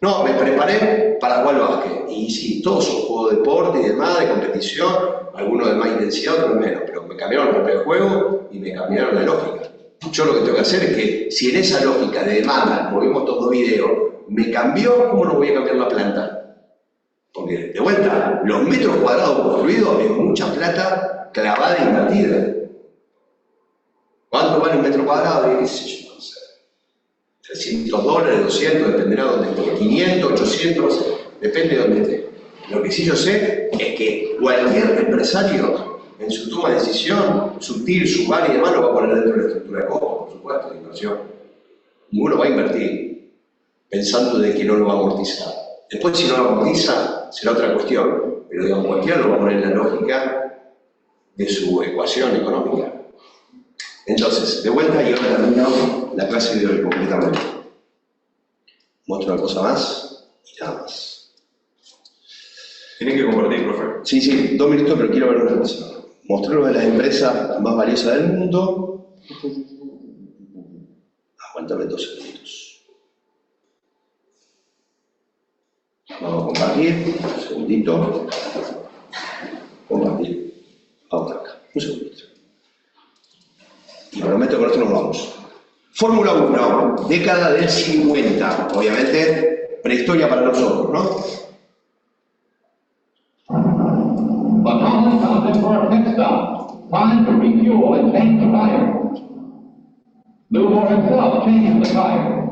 No, me preparé para jugar al básquet. Y sí, todos son juegos de deporte y demás, de competición, algunos de más intensidad, otros de menos, pero me cambiaron el papel de juego y me cambiaron la lógica. Yo lo que tengo que hacer es que, si en esa lógica de demanda, como vimos todos los videos, me cambió, ¿cómo no voy a cambiar la planta? Porque, de vuelta, los metros cuadrados construidos es mucha plata clavada e invertida. ¿Cuánto vale un metro cuadrado? ¿Qué sé yo? No sé. $300, 200, dependerá de dónde esté. 500, 800, depende de dónde esté. Lo que sí yo sé es que cualquier empresario, en su toma de decisión, su TIR, su VAR y demás, lo va a poner dentro de la estructura de costo, por supuesto, de inversión. Ninguno va a invertir pensando de que no lo va a amortizar. Después, si no lo amortiza, será otra cuestión, pero digamos, cualquiera lo va a poner en la lógica de su ecuación económica. Entonces, de vuelta, y ahora termino la clase de hoy completamente. Muestro una cosa más y nada más. Tienen que compartir, profe. Sí, 2 minutos, pero quiero ver una cosa. Mostré una de las empresas más valiosas del mundo. Aguántame 2 segundos. Vamos a compartir. Un segundito. Compartir. Vamos acá. Un segundito. Y prometo que con esto nos vamos. Fórmula 1, década del 50. Obviamente, prehistoria para nosotros, ¿no? But Holland comes in for a pit stop. Time to refuel and change the tire. Lewmore himself changes the tire.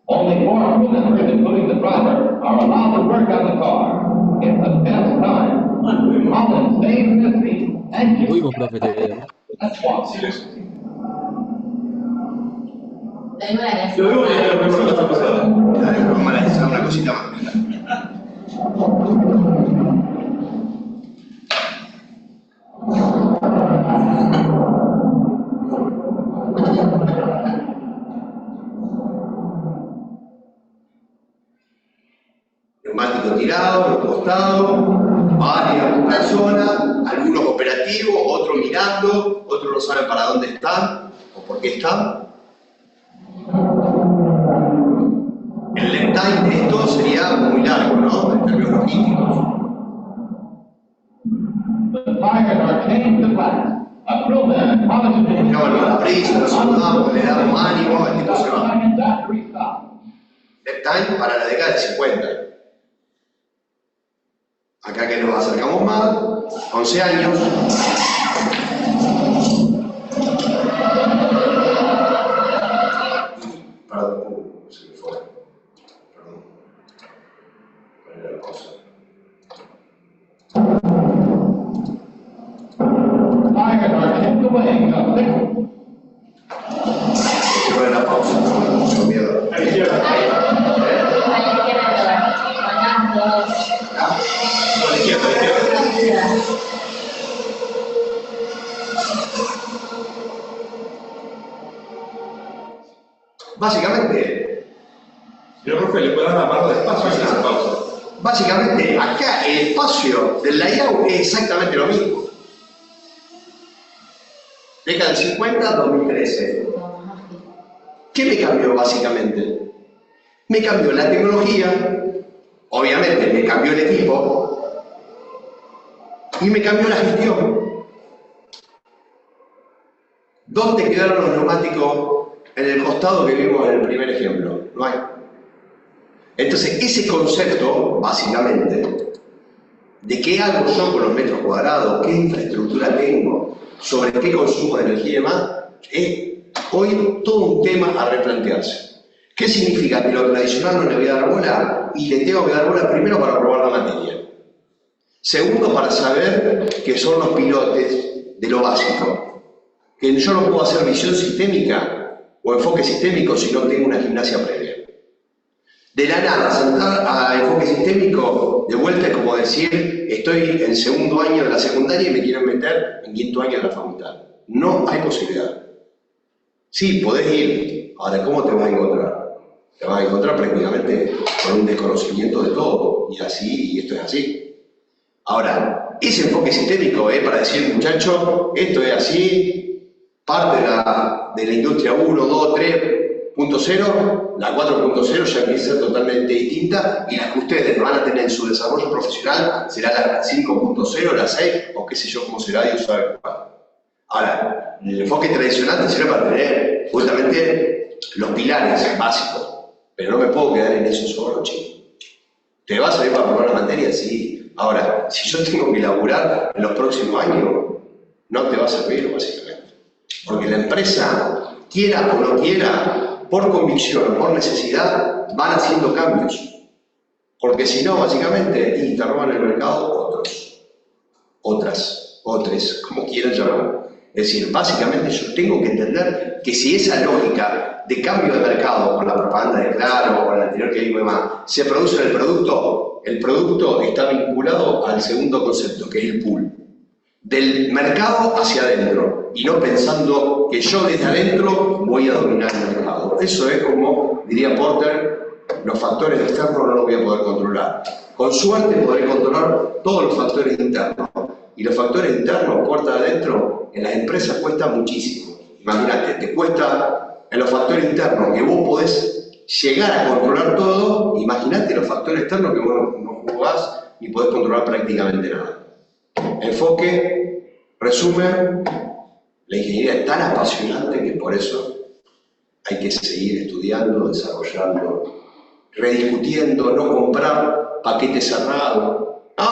Only 4 crew members, including the driver, are allowed to work on the car. It's a tense time. Holland stays in his seat and keeps Tuvimos, profe, este video. That's what. Te digo la que Lo vimos en la presentación pasada. Dale, vamos a analizar una cosita más. Neumático tirado, los costados, varias personas, algunos operativos, otros mirando, otros no saben para dónde están o por qué están. El left time de esto sería muy largo, ¿no? En términos logísticos. The tires are changed to black. A crewman polishes his Entramos a la prisa, nos saludamos, le damos ánimo, el tipo se va. seconds after he stops. Left time para la década del 50. Acá que nos acercamos más, 11 años. Perdón, se me fue. Perdón. Poner la pausa. Tires are chipped away in a thick. Se poner la pausa, no, tengo miedo. a la izquierda todas. Una, dos. ¿Ah? A la izquierda, a la izquierda. Básicamente, Pero, profe, le puede dar la mano despacio y hacer pausa. Básicamente, acá el espacio del layout es exactamente lo mismo. Década del 50, 2013. ¿Qué me cambió básicamente? Me cambió la tecnología, obviamente me cambió el equipo y me cambió la gestión. ¿Dónde quedaron los neumáticos? En el costado que vimos en el primer ejemplo. No hay. Entonces, ese concepto, básicamente, de qué hago yo con los metros cuadrados, qué infraestructura tengo, sobre qué consumo de energía y demás, es hoy todo un tema a replantearse. ¿Qué significa? Que lo tradicional no le voy a dar bola y le tengo que dar bola primero para probar la materia. Segundo, para saber que son los pilotes de lo básico. Que yo no puedo hacer visión sistémica o enfoque sistémico si no tengo una gimnasia previa. De la nada, saltar a enfoque sistémico, de vuelta es como decir, estoy en segundo año de la secundaria y me quieren meter en quinto año de la facultad. No hay posibilidad. Sí, podés ir. Ahora, ¿cómo te vas a encontrar? Te vas a encontrar prácticamente con un desconocimiento de todo. Y así, y esto es así. Ahora, ese enfoque sistémico es para decir, muchachos, esto es así, parte de la industria 1, 2, 3.0, la 4.0 ya empieza a ser totalmente distinta y las que ustedes van a tener en su desarrollo profesional será la 5.0, la 6 o qué sé yo cómo será, Dios sabe cuál. Ahora, el enfoque tradicional te sirve para tener justamente los pilares básicos, pero no me puedo quedar en eso solo, chicos. ¿Te vas a ir para probar la materia? Sí. Ahora, si yo tengo que laburar en los próximos años, no te va a servir, básicamente. Porque la empresa, quiera o no quiera, por convicción o por necesidad, van haciendo cambios. Porque si no, básicamente, y te roban el mercado otros, como quieran llamar. Es decir, básicamente yo tengo que entender que si esa lógica de cambio de mercado con la propaganda de Claro o con la anterior que digo más, se produce en el producto está vinculado al segundo concepto, que es el pool. Del mercado hacia adentro y no pensando que yo desde adentro voy a dominar el mercado. Eso es como, diría Porter, los factores externos no los voy a poder controlar. Con suerte podré controlar todos los factores internos. Y los factores internos, puerta adentro, en las empresas cuesta muchísimo. Imagínate, te cuesta en los factores internos que vos podés llegar a controlar todo, imagínate los factores externos que vos no jugás ni podés controlar prácticamente nada. Enfoque, resumen, la ingeniería es tan apasionante que por eso hay que seguir estudiando, desarrollando, rediscutiendo, no comprar paquetes cerrados.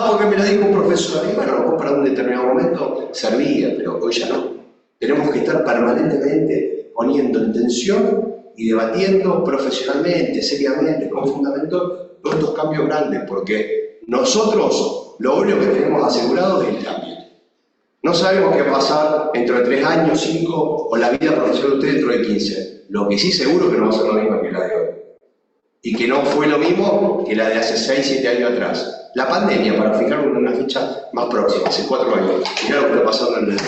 Porque me lo dijo un profesor, y bueno, comprar en un determinado momento servía, pero hoy ya no. Tenemos que estar permanentemente poniendo en tensión y debatiendo profesionalmente, seriamente, con fundamento, todos estos cambios grandes, porque nosotros lo único que tenemos asegurado es el cambio. No sabemos qué va a pasar dentro de 3 años, 5, o la vida profesional de usted dentro de 15. Lo que sí seguro es que no va a ser lo mismo que la de hoy. Y que no fue lo mismo que la de hace 6, 7 años atrás. La pandemia, para fijarnos en una fecha más próxima, hace 4 años. Mirá lo que está pasando en el mundo.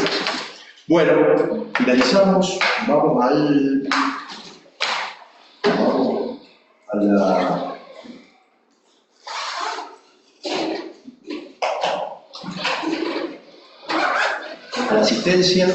Bueno, finalizamos. Vamos a la asistencia.